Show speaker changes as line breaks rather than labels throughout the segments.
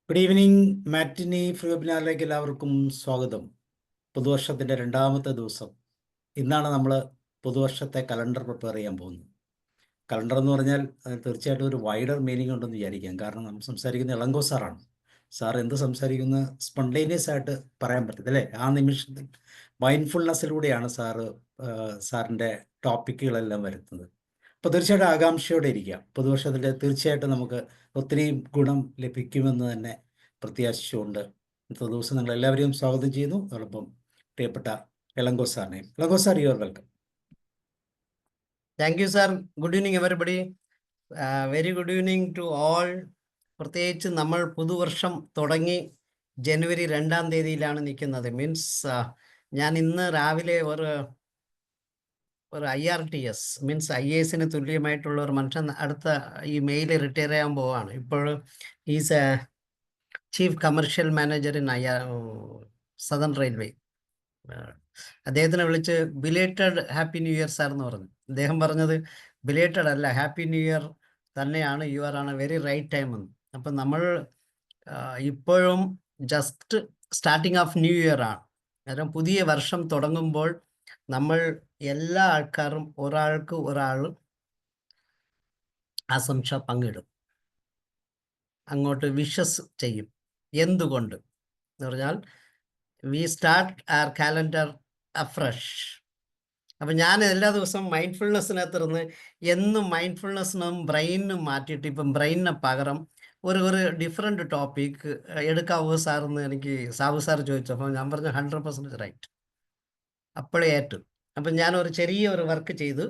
Good evening. Matinee free വെബിനാറിലേക്ക് എല്ലാവർക്കും സ്വാഗതം. പുതുവർഷത്തിൻ്റെ രണ്ടാമത്തെ ദിവസം. ഇന്നാണ് നമ്മൾ പുതുവർഷത്തെ കലണ്ടർ പ്രിപ്പയർ ചെയ്യാൻ പോകുന്നത്. കലണ്ടർ എന്ന് പറഞ്ഞാൽ തീർച്ചയായിട്ടും ഒരു വൈഡർ മീനിങ് ഉണ്ടെന്ന് വിചാരിക്കാം. കാരണം നമ്മൾ സംസാരിക്കുന്ന ഇളങ്കോ സാറാണ്. സാർ എന്ത് സംസാരിക്കുന്ന സ്പോണ്ടേനിയസ് ആയിട്ട് പറയാൻ പറ്റത്തില്ല അല്ലേ? ആ നിമിഷത്തിൽ മൈൻഡ്ഫുൾനെസ്സിലൂടെയാണ് സാറിൻ്റെ ടോപ്പിക്കുകളെല്ലാം വരുന്നത്. അപ്പോൾ തീർച്ചയായിട്ടും ആകാംക്ഷയോടെ ഇരിക്കുക. പുതുവർഷത്തിൽ തീർച്ചയായിട്ടും നമുക്ക് ഒത്തിരി ഗുണം ലഭിക്കുമെന്ന് തന്നെ പ്രത്യാശിച്ചുകൊണ്ട് ഇന്നത്തെ ദിവസം നിങ്ങൾ എല്ലാവരെയും സ്വാഗതം ചെയ്യുന്നു. അതോടൊപ്പം പ്രിയപ്പെട്ട ഇളങ്കോ സാറിനെയും. Elango sir, you are welcome.
Thank you sir. Good evening everybody. Very good evening to all. പ്രത്യേകിച്ച് നമ്മൾ പുതുവർഷം തുടങ്ങി ജനുവരി 2-ാം തീയതിയിലാണ് നിൽക്കുന്നത്. മീൻസ് ഞാൻ ഇന്ന് രാവിലെ ഒരു IRTS മീൻസ് IAS തുല്യമായിട്ടുള്ള ഒരു മനുഷ്യൻ അടുത്ത ഈ മെയിൽ റിട്ടയർ ചെയ്യാൻ പോവാണ്. ഇപ്പോൾ is chief commercial manager in southern railway. അദ്ദേഹത്തിനെ വിളിച്ച് belated happy new year sir എന്ന് പറഞ്ഞു. അദ്ദേഹം പറഞ്ഞത് ബിലേറ്റഡ് അല്ല, ഹാപ്പി ന്യൂ ഇയർ തന്നെയാണ്, യു ആർ ആണ് വെരി റൈറ്റ് ടൈം എന്ന്. അപ്പം നമ്മൾ ഇപ്പോഴും just starting of new year ആണ്. കാരണം പുതിയ വർഷം തുടങ്ങുമ്പോൾ നമ്മൾ എല്ലാ ആൾക്കാരും ഒരാൾക്ക് ഒരാൾ ആശംസ പങ്കിടും, അങ്ങോട്ട് വിഷസ് ചെയ്യും. എന്തുകൊണ്ട് എന്ന് പറഞ്ഞാൽ വി സ്റ്റാർട്ട് ആർ കാലണ്ടർ അഫ്രഷ്. അപ്പം ഞാൻ എല്ലാ ദിവസവും മൈൻഡ്ഫുൾനെസ്സിനകത്തിരുന്ന് എന്നും മൈൻഡ്ഫുൾനെസ്സിനും ബ്രെയിനും മാറ്റിയിട്ട് ഇപ്പം ബ്രെയിനിന് പകരം ഒരു ഡിഫറെൻ്റ് ടോപ്പിക് എടുക്കാവോ സാറെന്ന് എനിക്ക് സാബു സാർ ചോദിച്ചപ്പോൾ ഞാൻ പറഞ്ഞു 100% റൈറ്റ്. അപ്പോഴേ ഏറ്റു. അപ്പം ഞാനൊരു ചെറിയൊരു വർക്ക് ചെയ്തു.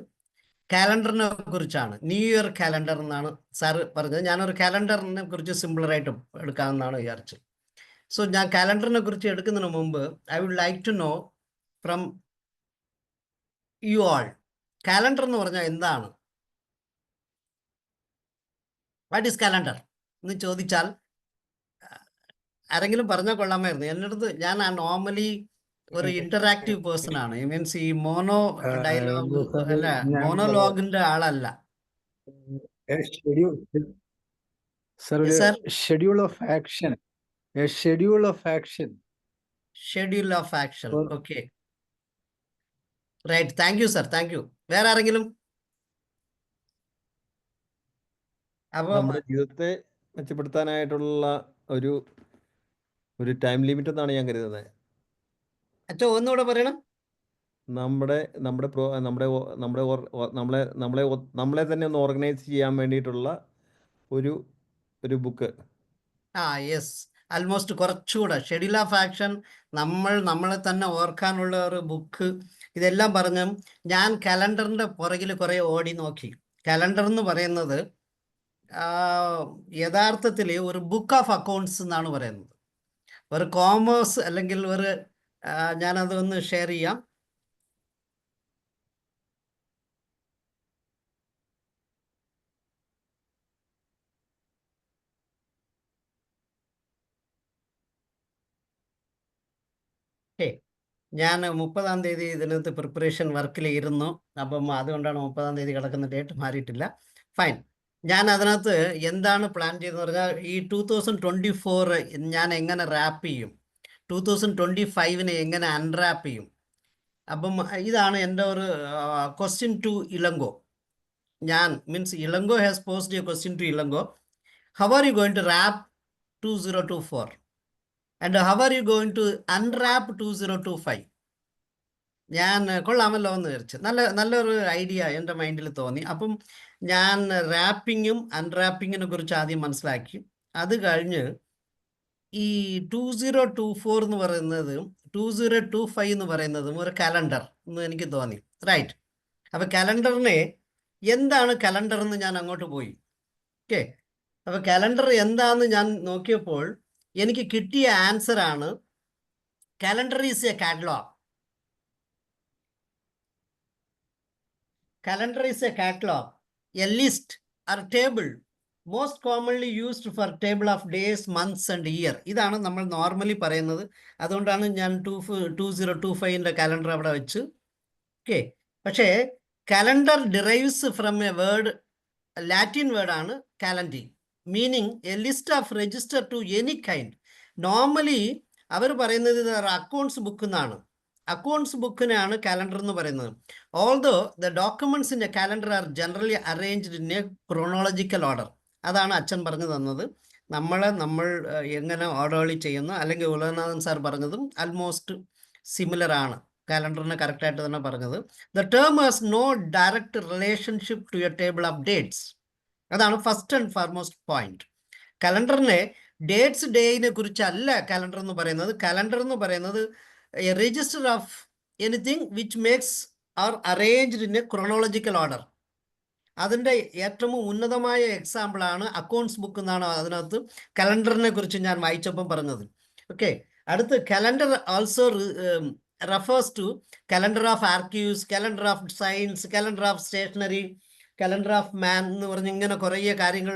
കാലണ്ടറിനെ കുറിച്ചാണ്, ന്യൂ ഇയർ കാലണ്ടർ എന്നാണ് സാറ് പറഞ്ഞത്. ഞാനൊരു കാലണ്ടറിനെ കുറിച്ച് സിമ്പിളറായിട്ട് എടുക്കാമെന്നാണ് വിചാരിച്ചത്. സോ ഞാൻ കാലണ്ടറിനെ കുറിച്ച് എടുക്കുന്നതിന് മുമ്പ് I would like to know from you all, calendar എന്ന് പറഞ്ഞാൽ എന്താണ്? വാട്ട് ഈസ് കാലണ്ടർ എന്ന് ചോദിച്ചാൽ ആരെങ്കിലും പറഞ്ഞാൽ കൊള്ളാമായിരുന്നു. എൻ്റെ അടുത്ത് ഞാൻ നോർമലി ഒരു ഇന്ററാക്റ്റീവ് പേഴ്സൺ ആണ്. മീൻസ് ഈ ഡയലോഗ് അല്ല, മോണോലോഗിന്റെ ആളല്ല.
Schedule of action.
Schedule of action. Okay, right. Thank you sir, thank you. വേറെ ആരെങ്കിലും? അപ്പോൾ
നമ്മുടെ ജീവിതത്തെ മെച്ചപ്പെടുത്താനായിട്ടുള്ള ഒരു ടൈം ലിമിറ്റ് എന്നാണ് ഞാൻ കരുതുന്നത്.
അച്ഛോ ഒന്നുകൂടെ പറയണം.
നമ്മളെ തന്നെ ഒന്ന് ഓർഗനൈസ് ചെയ്യാൻ വേണ്ടിയിട്ടുള്ള ഒരു ബുക്ക്.
യെസ്, ആൽമോസ്റ്റ് കുറച്ചുകൂടെ ഷെഡ്യൂൾ ഓഫ് ആക്ഷൻ, നമ്മളെ തന്നെ ഓർക്കാനുള്ള ഒരു ബുക്ക്. ഇതെല്ലാം പറഞ്ഞും ഞാൻ കലണ്ടറിൻ്റെ പുറകിൽ കുറേ ഓടി നോക്കി. കലണ്ടർ എന്ന് പറയുന്നത് യഥാർത്ഥത്തിൽ ഒരു ബുക്ക് ഓഫ് അക്കൗണ്ട്സ് എന്നാണ് പറയുന്നത്. ഒരു കോമേഴ്സ് അല്ലെങ്കിൽ ഞാനതൊന്ന് ഷെയർ ചെയ്യാം. ഞാൻ 30-ാം തീയതി ഇതിനകത്ത് പ്രിപ്പറേഷൻ വർക്കിൽ ഇരുന്നു. അപ്പം അതുകൊണ്ടാണ് 30-ാം തീയതി കിടക്കുന്ന ഡേറ്റ് മാറിയിട്ടില്ല. ഫൈൻ. ഞാൻ അതിനകത്ത് എന്താണ് പ്ലാൻ ചെയ്തെന്ന് പറഞ്ഞാൽ ഈ 2024 ഞാൻ എങ്ങനെ റാപ്പ് ചെയ്യും, 2025 എങ്ങനെ അൺറാപ്പ് ചെയ്യും. അപ്പം ഇതാണ് എൻ്റെ ഒരു question to Elango. Means Elango has posed a question to Elango. How are you going to wrap 2024 and how are you going to unwrap 2025? ഞാൻ കൊള്ളാമല്ലോ എന്ന് വിചാരിച്ചു. നല്ലൊരു ഐഡിയ എൻ്റെ മൈൻഡിൽ തോന്നി. അപ്പം ഞാൻ റാപ്പിങ്ങും അൺറാപ്പിങ്ങിനെ കുറിച്ച് ആദ്യം മനസ്സിലാക്കി. അത് കഴിഞ്ഞ് ഈ 2024 എന്ന് പറയുന്നതും 2025 എന്ന് പറയുന്നതും ഒരു കലണ്ടർ എന്ന് എനിക്ക് തോന്നി. റൈറ്റ്. അപ്പം കലണ്ടറിനെ എന്താണ് കലണ്ടർ എന്ന് ഞാൻ അങ്ങോട്ട് പോയി. ഓക്കെ, അപ്പം കലണ്ടർ എന്താണെന്ന് ഞാൻ നോക്കിയപ്പോൾ എനിക്ക് കിട്ടിയ ആൻസറാണ് calendar is a catalogue. Calendar is a catalog, a list or table most commonly used for table of days, months and year. ഇതാണ് നമ്മൾ നോർമലി പറയുന്നത്. അതുകൊണ്ടാണ് ഞാൻ 2025 കാലണ്ടർ അവിടെ വെച്ച്. ഓക്കെ, പക്ഷേ calendar derives from a word, Latin വേർഡാണ് കാലൻഡി. Meaning a list of register to any kind. Normally അവർ പറയുന്നത് ഇത് അക്കൗണ്ട്സ് ബുക്ക് എന്നാണ്. അക്കൗണ്ട്സ് ബുക്കിനാണ് കാലണ്ടർ എന്ന് പറയുന്നത്. Although the documents in a calendar are generally arranged in a chronological order. അതാണ് അച്ഛൻ പറഞ്ഞു തന്നത്. നമ്മൾ എങ്ങനെ ഓർഡർലി ചെയ്യുന്നു, അല്ലെങ്കിൽ ഉലകനാഥൻ സാർ പറഞ്ഞതും ആൽമോസ്റ്റ് സിമിലർ ആണ്. കാലണ്ടറിന് കറക്റ്റായിട്ട് തന്നെ പറഞ്ഞത്. The term has no direct relationship to a table of dates. അതാണ് ഫസ്റ്റ് ആൻഡ് ഫോർമോസ്റ്റ് പോയിന്റ്. കലണ്ടറിനെ ഡേറ്റ്സ് ഡേയിനെ കുറിച്ചല്ല കലണ്ടർ എന്ന് പറയുന്നത്. കലണ്ടർ എന്ന് പറയുന്നത് a register of anything which makes or arranged in a chronological order. അതിൻ്റെ ഏറ്റവും ഉന്നതമായ എക്സാമ്പിളാണ് അക്കൗണ്ട്സ് ബുക്ക് എന്നാണ് അതിനകത്ത് കലണ്ടറിനെ കുറിച്ച് ഞാൻ വായിച്ചപ്പം പറഞ്ഞത്. ഓക്കെ, അടുത്ത് calendar also refers to calendar of archives, calendar of science, calendar of stationery, calendar of man എന്ന് പറഞ്ഞ് ഇങ്ങനെ കുറേ കാര്യങ്ങൾ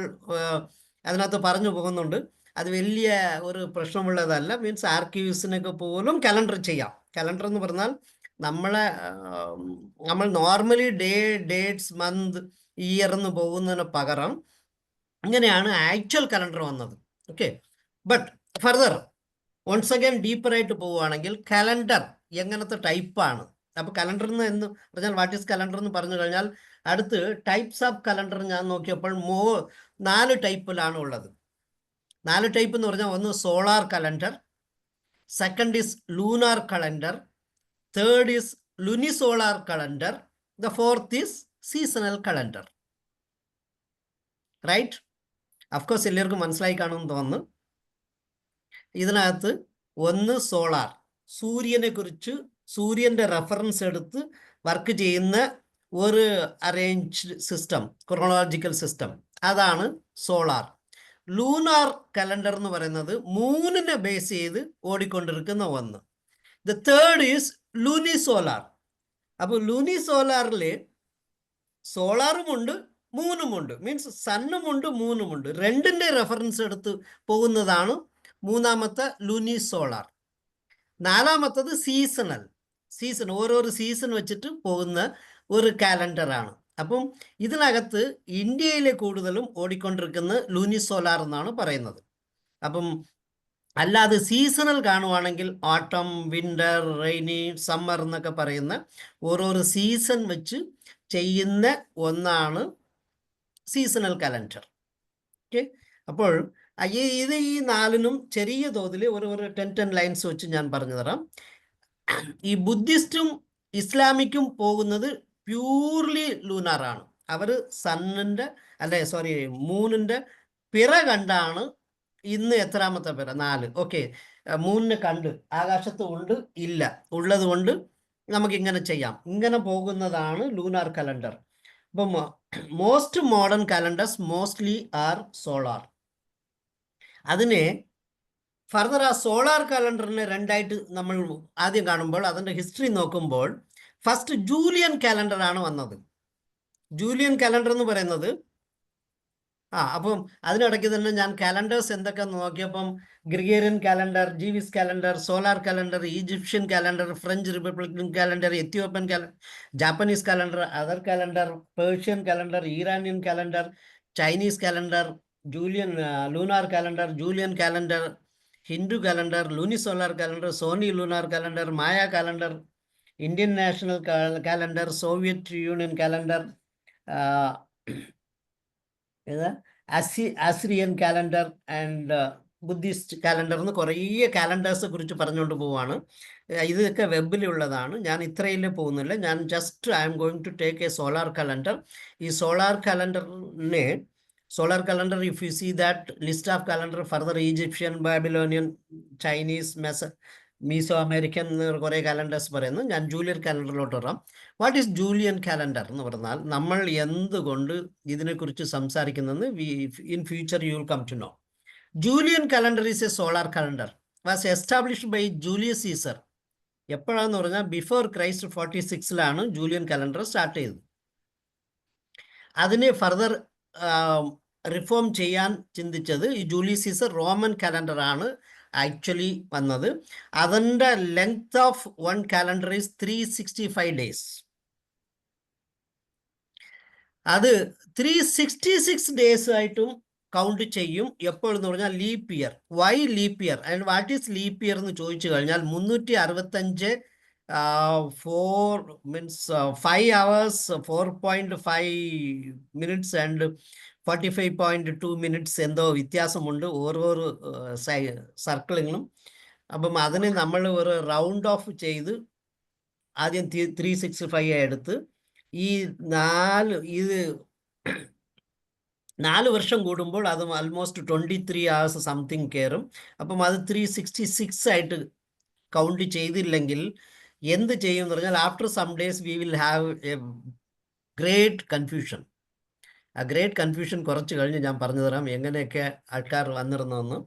അതിനകത്ത് പറഞ്ഞു പോകുന്നുണ്ട്. അത് വലിയ ഒരു പ്രശ്നമുള്ളതല്ല. മീൻസ് ആർക്കീവ്സിനൊക്കെ പോലും കലണ്ടർ ചെയ്യാം. കലണ്ടർ എന്ന് പറഞ്ഞാൽ നമ്മൾ നോർമലി ഡേറ്റ്സ്, മന്ത്, ഇയർ എന്ന് പോകുന്നതിന് പകരം ഇങ്ങനെയാണ് ആക്ച്വൽ കലണ്ടർ വന്നത്. Okay, but further once again ഡീപ്പറായിട്ട് പോവുകയാണെങ്കിൽ കലണ്ടർ എങ്ങനത്തെ ടൈപ്പാണ്. അപ്പോൾ കലണ്ടർ എന്ന് പറഞ്ഞാൽ വാട്ട് ഈസ് കലണ്ടർ എന്ന് പറഞ്ഞു കഴിഞ്ഞാൽ അടുത്ത് ടൈപ്സ് ഓഫ് കലണ്ടർ ഞാൻ നോക്കിയപ്പോൾ 4 ടൈപ്പിലാണ് ഉള്ളത്. 4 ടൈപ്പ് എന്ന് പറഞ്ഞാൽ ഒന്ന് solar calendar, second is lunar calendar, third is lunisolar calendar, the fourth is seasonal calendar. Right? Of course എല്ലാവർക്കും മനസ്സിലായി കാണുമെന്ന് തോന്നുന്നു. ഇതിനകത്ത് ഒന്ന് സോളാർ, സൂര്യനെ കുറിച്ച് സൂര്യൻ്റെ റെഫറൻസ് എടുത്ത് വർക്ക് ചെയ്യുന്ന ഒരു അറേഞ്ച്ഡ് സിസ്റ്റം, ക്രോണോളജിക്കൽ സിസ്റ്റം, അതാണ് സോളാർ. ലൂണാർ കലണ്ടർ എന്ന് പറയുന്നത് മൂണിനെ ബേസ് ചെയ്ത് ഓടിക്കൊണ്ടിരിക്കുന്ന ഒന്ന്. The third is lunisolar. അപ്പോൾ ലൂനിസോളാറിൽ സോളാറുമുണ്ട് മൂന്നുമുണ്ട്, മീൻസ് സണ്ണുമുണ്ട് മൂന്നുമുണ്ട്, രണ്ടിൻ്റെ റെഫറൻസ് എടുത്ത് പോകുന്നതാണ് മൂന്നാമത്തെ ലൂനിസോളാർ. നാലാമത്തത് സീസണൽ, ഓരോരോ സീസൺ വെച്ചിട്ട് പോകുന്ന ഒരു കാലണ്ടറാണ്. അപ്പം ഇതിനകത്ത് ഇന്ത്യയിലെ കൂടുതലും ഓടിക്കൊണ്ടിരിക്കുന്ന ലൂനിസോളാർ എന്നാണ് പറയുന്നത്. അപ്പം അല്ലാതെ സീസണൽ കാണുവാണെങ്കിൽ ഓട്ടം, വിൻ്റർ, റെയിനി, സമ്മർ എന്നൊക്കെ പറയുന്ന ഓരോരോ സീസൺ വെച്ച് ചെയ്യുന്ന ഒന്നാണ് സീസണൽ കലണ്ടർ. ഓക്കെ, അപ്പോൾ ഈ 4നും ചെറിയ തോതിൽ ഒരു 10 ലൈൻസ് വെച്ച് ഞാൻ പറഞ്ഞു തരാം. ഈ ബുദ്ധിസ്റ്റും ഇസ്ലാമിക്കും പോകുന്നത് പ്യൂർലി ലൂണാറാണ്. അവർ മൂണിൻ്റെ പിറ കണ്ടാണ്. ഇന്ന് എത്രാമത്തെ പിറ? 4. ഓക്കെ, മൂന്നിനെ കണ്ട് ആകാശത്ത് ഉണ്ട് ഇല്ല, ഉള്ളത് കൊണ്ട് നമുക്കിങ്ങനെ ചെയ്യാം. ഇങ്ങനെ പോകുന്നതാണ് ലൂണാർ കലണ്ടർ. അപ്പം most modern calendars mostly are solar. അതിനെ ഫർദർ ആ സോളാർ കലണ്ടറിനെ രണ്ടായിട്ട് നമ്മൾ ആദ്യം കാണുമ്പോൾ അതിൻ്റെ ഹിസ്റ്ററി നോക്കുമ്പോൾ ഫസ്റ്റ് ജൂലിയൻ കാലണ്ടർ ആണ് വന്നത്. ജൂലിയൻ കാലണ്ടർ എന്ന് പറയുന്നത് അപ്പം അതിനിടയ്ക്ക് തന്നെ ഞാൻ കാലണ്ടേഴ്സ് എന്തൊക്കെ നോക്കിയപ്പം Gregorian calendar, Jewish calendar, solar calendar, Egyptian calendar, French Republican calendar, Ethiopian calendar, Japanese calendar, other calendar, Persian calendar, Iranian calendar, Chinese calendar, lunar calendar, Julian calendar, Hindu calendar, lunisolar calendar, സോണി lunar calendar, Maya calendar, Indian national calendar, Soviet Union calendar, Assyrian calendar and Buddhist calendar എന്ന് കുറേ കാലണ്ടേഴ്സെ കുറിച്ച് പറഞ്ഞുകൊണ്ട് പോവാണ്. ഇതൊക്കെ വെബിലുള്ളതാണ്. ഞാൻ ഇത്രയിൽ പോകുന്നില്ല. ഞാൻ just I'm going to take a solar calendar. ഈ solar calendar if you see that list of calendar further Egyptian, Babylonian, Chinese, Mesoamerican കുറേ കാലണ്ടേഴ്സ് പറയുന്നു. ഞാൻ ജൂലിയൻ കാലണ്ടറിലോട്ട് വരാം. വാട്ട് ഈസ് ജൂലിയൻ കാലണ്ടർ എന്ന് പറഞ്ഞാൽ നമ്മൾ എന്തുകൊണ്ട് ഇതിനെക്കുറിച്ച് സംസാരിക്കുന്നതെന്ന് in future you will come to know. Julian calendar is a solar calendar was established by Julius Caesar. എപ്പോഴാന്ന് പറഞ്ഞാൽ before Christ 46 Julian calendar start ചെയ്തത്. അതിനെ ഫർദർ റിഫോം ചെയ്യാൻ ചിന്തിച്ചത് ഈ ജൂലിയസ് സീസർ റോമൻ കാലണ്ടർ ആണ് ആക്ച്വലി വന്നത്. അതിൻ്റെ length of 1 calendar is 365 days. അത് 366 days ആയിട്ടും കൗണ്ട് ചെയ്യും എപ്പോഴെന്ന് പറഞ്ഞാൽ leap year. Why leap year and what is leap year എന്ന് ചോദിച്ചു കഴിഞ്ഞാൽ 365 4 means 5 hours 4.5 minutes and 45.2 minutes എന്തോ വ്യത്യാസമുണ്ട് ഓരോ സർക്കിളിലും. അപ്പം അതിനെ നമ്മൾ ഒരു റൗണ്ട് ഓഫ് ചെയ്ത് ആദ്യം 365 എടുത്ത് ഈ 4 വർഷം കൂടുമ്പോൾ അത് ആൾമോസ്റ്റ് 23 hours സംതിങ് കയറും. അപ്പം അത് 366 ആയിട്ട് കൗണ്ട് ചെയ്തില്ലെങ്കിൽ എന്ത് ചെയ്യും എന്ന് പറഞ്ഞാൽ after some days we will have a great confusion. ആ ഗ്രേറ്റ് കൺഫ്യൂഷൻ കുറച്ച് കഴിഞ്ഞ് ഞാൻ പറഞ്ഞു തരാം എങ്ങനെയൊക്കെ ആൾക്കാർ വന്നിരുന്നതെന്ന്.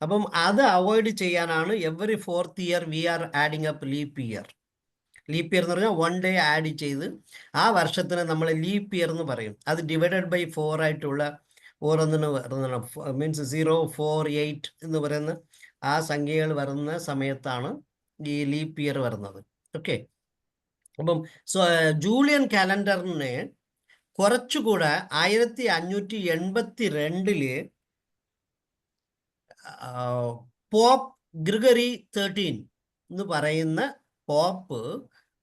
അപ്പം അത് അവോയ്ഡ് ചെയ്യാനാണ് every 4th year we are adding up leap year. Leap year എന്ന് പറഞ്ഞാൽ 1 day ആഡ് ചെയ്ത് ആ വർഷത്തിന് നമ്മൾ ലീപ്പ് ഇയർ എന്ന് പറയും. അത് ഡിവൈഡഡ് ബൈ 4 ആയിട്ടുള്ള ഓരോന്നിന് മീൻസ് 0, 4, 8 എന്ന് പറയുന്ന ആ സംഖ്യകൾ വരുന്ന സമയത്താണ് ഈ ലീപ്പ് ഇയർ വരുന്നത്. ഓക്കെ. അപ്പം ജൂലിയൻ കാലണ്ടറിനെ കുറച്ചുകൂടെ 1582 പോപ്പ് ഗ്രിഗറി 13 എന്ന് പറയുന്ന പോപ്പ്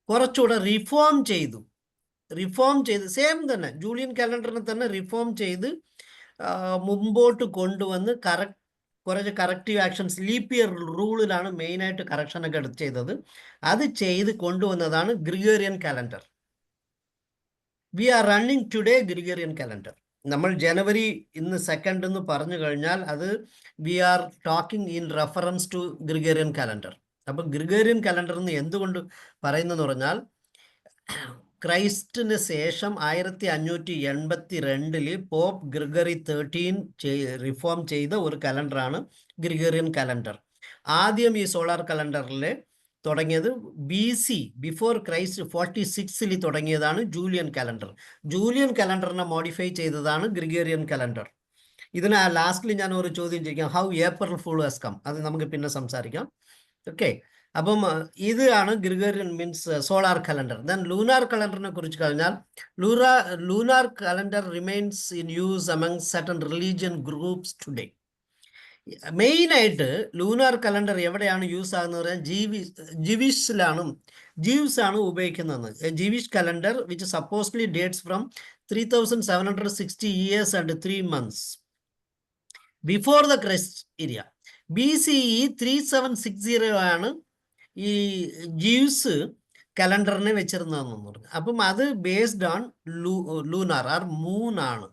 കുറച്ചുകൂടെ റിഫോം ചെയ്ത് സെയിം തന്നെ ജൂലിയൻ കാലണ്ടറിനെ തന്നെ റിഫോം ചെയ്ത് മുമ്പോട്ട് കൊണ്ടുവന്ന് കുറച്ച് കറക്റ്റീവ് ആക്ഷൻസ് ലീപ്പ് ഇയർ റൂളിലാണ് മെയിനായിട്ട് കറക്ഷനൊക്കെ ചെയ്തത്. അത് ചെയ്ത് കൊണ്ടുവന്നതാണ് Gregorian calendar. We are running today Gregorian calendar. നമ്മൾ ജനുവരി ഇന്ന് 2 എന്ന് പറഞ്ഞു കഴിഞ്ഞാൽ അത് we are talking in reference to Gregorian calendar. അപ്പം ഗ്രിഗോറിയൻ കാലണ്ടർ എന്ന് എന്തുകൊണ്ട് പറയുന്നതെന്ന് പറഞ്ഞാൽ ക്രൈസ്റ്റിന് ശേഷം 1582 പോപ്പ് ഗ്രിഗറി 13 റിഫോം ചെയ്ത ഒരു കലണ്ടറാണ് ഗ്രിഗോറിയൻ കലണ്ടർ. ആദ്യം ഈ സോളാർ കലണ്ടറിൽ തുടങ്ങിയത് BC ബിഫോർ ക്രൈസ്റ്റ് 46 തുടങ്ങിയതാണ് ജൂലിയൻ കലണ്ടർ. ജൂലിയൻ കലണ്ടറിനെ മോഡിഫൈ ചെയ്തതാണ് ഗ്രിഗോറിയൻ കലണ്ടർ. ഇതിന് ലാസ്റ്റിൽ ഞാൻ ഒരു ചോദ്യം ചോദിക്കാം, how April fool has come, അത് നമുക്ക് പിന്നെ സംസാരിക്കാം. ഓക്കെ. അപ്പം ഇതാണ് Gregorian means solar calendar. Then lunar കലണ്ടറിനെ കുറിച്ച് കഴിഞ്ഞാൽ lunar calendar remains in use among certain religion groups today. മെയിനായിട്ട് ലൂണാർ കലണ്ടർ എവിടെയാണ് യൂസ് ആകുന്നത് പറഞ്ഞാൽ ജീവ്സ് ആണ് ഉപയോഗിക്കുന്നത്. Jewish calendar which supposedly dates from 3760 years and 3 months before the Christ area. BCE 3760 ആണ് ഈ ജീവ്സ് കലണ്ടറിനെ വെച്ചിരുന്നതെന്ന് പറഞ്ഞു. അപ്പം അത് based on lunar or moon ആണ്.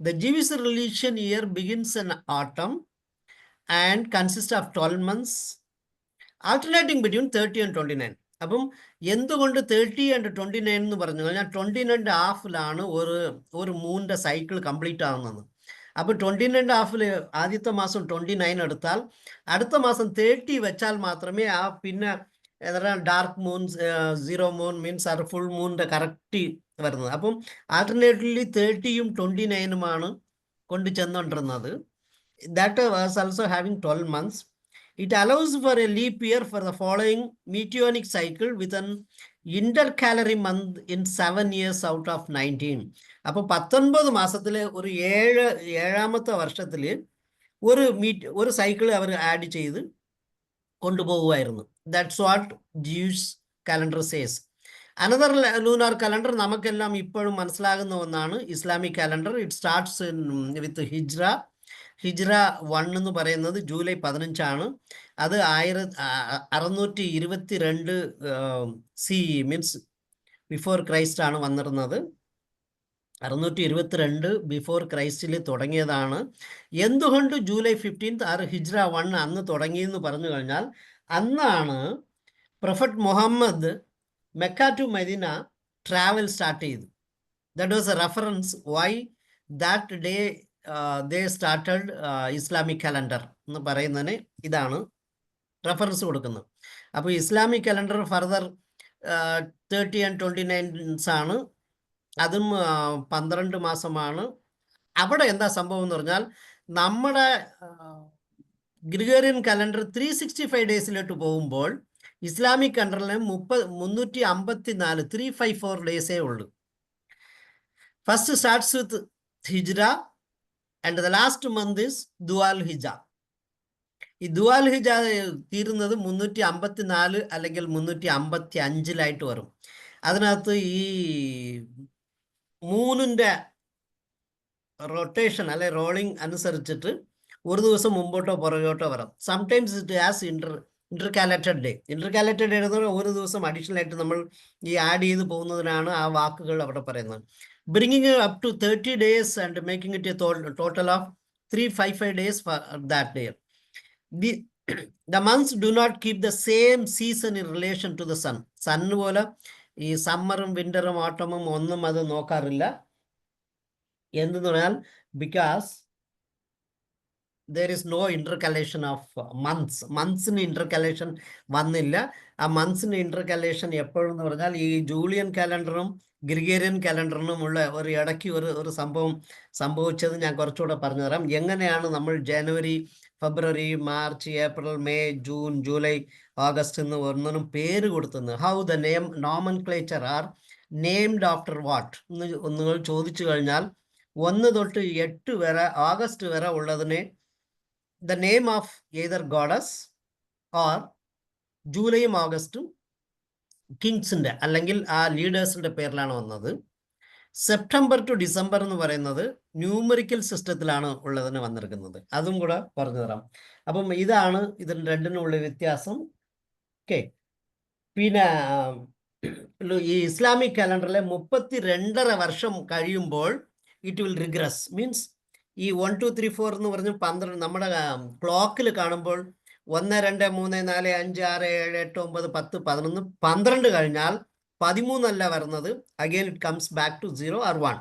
The Jewish religion year begins in autumn and consists of 12 months alternating between 30 and 29. അപ്പം എന്തുകൊണ്ട് 30 and 29 എന്ന് പറഞ്ഞു കഴിഞ്ഞാൽ 29.5 ഒരു മൂണിൻ്റെ സൈക്കിൾ കംപ്ലീറ്റ് ആവുന്നത്. അപ്പോൾ 29.5 ആദ്യത്തെ മാസം 29 എടുത്താൽ അടുത്ത മാസം 30 വെച്ചാൽ മാത്രമേ ആ പിന്നെ ഡാർക്ക് മൂൺ 0 മൂൺ മീൻസ് അത് ഫുൾ മൂണിൻ്റെ കറക്റ്റ് വരുന്നത്. അപ്പം ആൾട്ടർനേറ്റീവ്ലി 30യും 29ഉമാണ് കൊണ്ട് ചെന്നുകൊണ്ടിരുന്നത്. That was also having 12 months. It allows for a leap year for the following meteoric cycle with an intercalary month in 7 years out of 19. അപ്പോൾ 19 മാസത്തിലെ ഒരു ഏഴാമത്തെ വർഷത്തിൽ ഒരു സൈക്കിൾ അവർ ആഡ് ചെയ്ത് കൊണ്ടുപോകുമായിരുന്നു. That's what Jews calendar says. Another lunar calendar നമുക്കെല്ലാം ഇപ്പോഴും മനസ്സിലാകുന്ന ഒന്നാണ് Islamic calendar. It starts with Hijra 1 എന്ന് പറയുന്നത് ജൂലൈ 15 അത് 622 CE മീൻസ് ബിഫോർ ക്രൈസ്റ്റ് ആണ് വന്നിരുന്നത്. 622 ബിഫോർ ക്രൈസ്റ്റിൽ തുടങ്ങിയതാണ്. എന്തുകൊണ്ട് ജൂലൈ 15 ഹിജ്റ 1 അന്ന് തുടങ്ങിയെന്ന് പറഞ്ഞു കഴിഞ്ഞാൽ അന്നാണ് prophet Muhammad Mecca to Medina travel start ചെയ്തു. That was a reference why that day they started Islamic calendar എന്ന് പറയുന്നതിന് ഇതാണ് റെഫറൻസ് കൊടുക്കുന്നത്. അപ്പോൾ ഇസ്ലാമിക് കലണ്ടർ ഫർദർ 30 and 29 ആണ്. അതും 12 മാസമാണ്. അവിടെ എന്താ സംഭവം എന്ന് പറഞ്ഞാൽ നമ്മുടെ ഗ്രിഗോറിയൻ കലണ്ടർ 365 ഡേയ്സിലോട്ട് പോകുമ്പോൾ ഇസ്ലാമിക് കലണ്ടറിൽ 354 354 ഡേയ്സേ ഉള്ളൂ. ഫസ്റ്റ് സ്റ്റാർട്ട്സ് വിത്ത് ഹിജ്റ and the last month is Dhul Hijjah. ഈ ദുആൽ ഹിജ തീരുന്നത് 354 അല്ലെങ്കിൽ 355 വരും. അതിനകത്ത് ഈ മൂന്നിൻ്റെ റൊട്ടേഷൻ അല്ലെ റോളിംഗ് അനുസരിച്ചിട്ട് ഒരു ദിവസം മുമ്പോട്ടോ പുറകോട്ടോ വരാം. Sometimes it has intercalated day. Intercalated day എന്ന് പറഞ്ഞാൽ ഒരു ദിവസം അഡീഷണൽ ആയിട്ട് നമ്മൾ ഈ ആഡ് ചെയ്ത് പോകുന്നതിനാണ് ആ വാക്കുകൾ അവിടെ പറയുന്നത്. Bringing up to 30 days and making it a total of 355 days for that day. The months do not keep the same season in relation to the sun. Sun പോലെ ഈ സമ്മറും വിന്ററും ഓട്ടമും ഒന്നും അത് നോക്കാറില്ല. എന്തെന്ന് പറഞ്ഞാൽ because there is no intercalation of months. മന്ത്സിന് intercalation വന്നില്ല. ആ മന്ത്സിന് intercalation എപ്പോഴെന്ന് പറഞ്ഞാൽ ഈ ജൂലിയൻ കാലണ്ടറും ഗ്രിഗേറിയൻ കാലണ്ടറിനും ഉള്ള ഒരു ഇടയ്ക്ക് ഒരു സംഭവിച്ചത് ഞാൻ കുറച്ചുകൂടെ പറഞ്ഞു തരാം. എങ്ങനെയാണ് നമ്മൾ ജനുവരി, ഫെബ്രുവരി, March, April, May, June, July, August എന്ന് ഒന്നിനും പേര് കൊടുത്തുന്നത്. How the name nomenclature are named after what എന്ന് നിങ്ങൾ ചോദിച്ചു കഴിഞ്ഞാൽ 1 തൊട്ട് 8 വരെ ഓഗസ്റ്റ് വരെ ഉള്ളതിനെ the name of either goddess or ജൂലൈയും ഓഗസ്റ്റും കിങ്സിന്റെ അല്ലെങ്കിൽ ആ ലീഡേഴ്സിന്റെ പേരിലാണ് വന്നത്. സെപ്റ്റംബർ ടു ഡിസംബർ എന്ന് പറയുന്നത് ന്യൂമറിക്കൽ സിസ്റ്റത്തിലാണ് ഉള്ളതിന് വന്നിരിക്കുന്നത്. അതും കൂടെ പറഞ്ഞു തരാം. അപ്പം ഇതാണ് ഇതിന് രണ്ടിനുള്ള വ്യത്യാസം. ഓക്കെ, പിന്നെ ഈ ഇസ്ലാമിക് കാലണ്ടറിലെ 32.5 വർഷം കഴിയുമ്പോൾ ഇറ്റ് വിൽ റിഗ്രസ്. മീൻസ് ഈ 1 2 3 4 എന്ന് പറഞ്ഞ് 12 നമ്മുടെ ക്ലോക്കിൽ കാണുമ്പോൾ 1 2 3 4 5 6 7 8 9 10 11 12 കഴിഞ്ഞാൽ 13 അല്ല വരുന്നത്. Again it comes back to 0 or 1.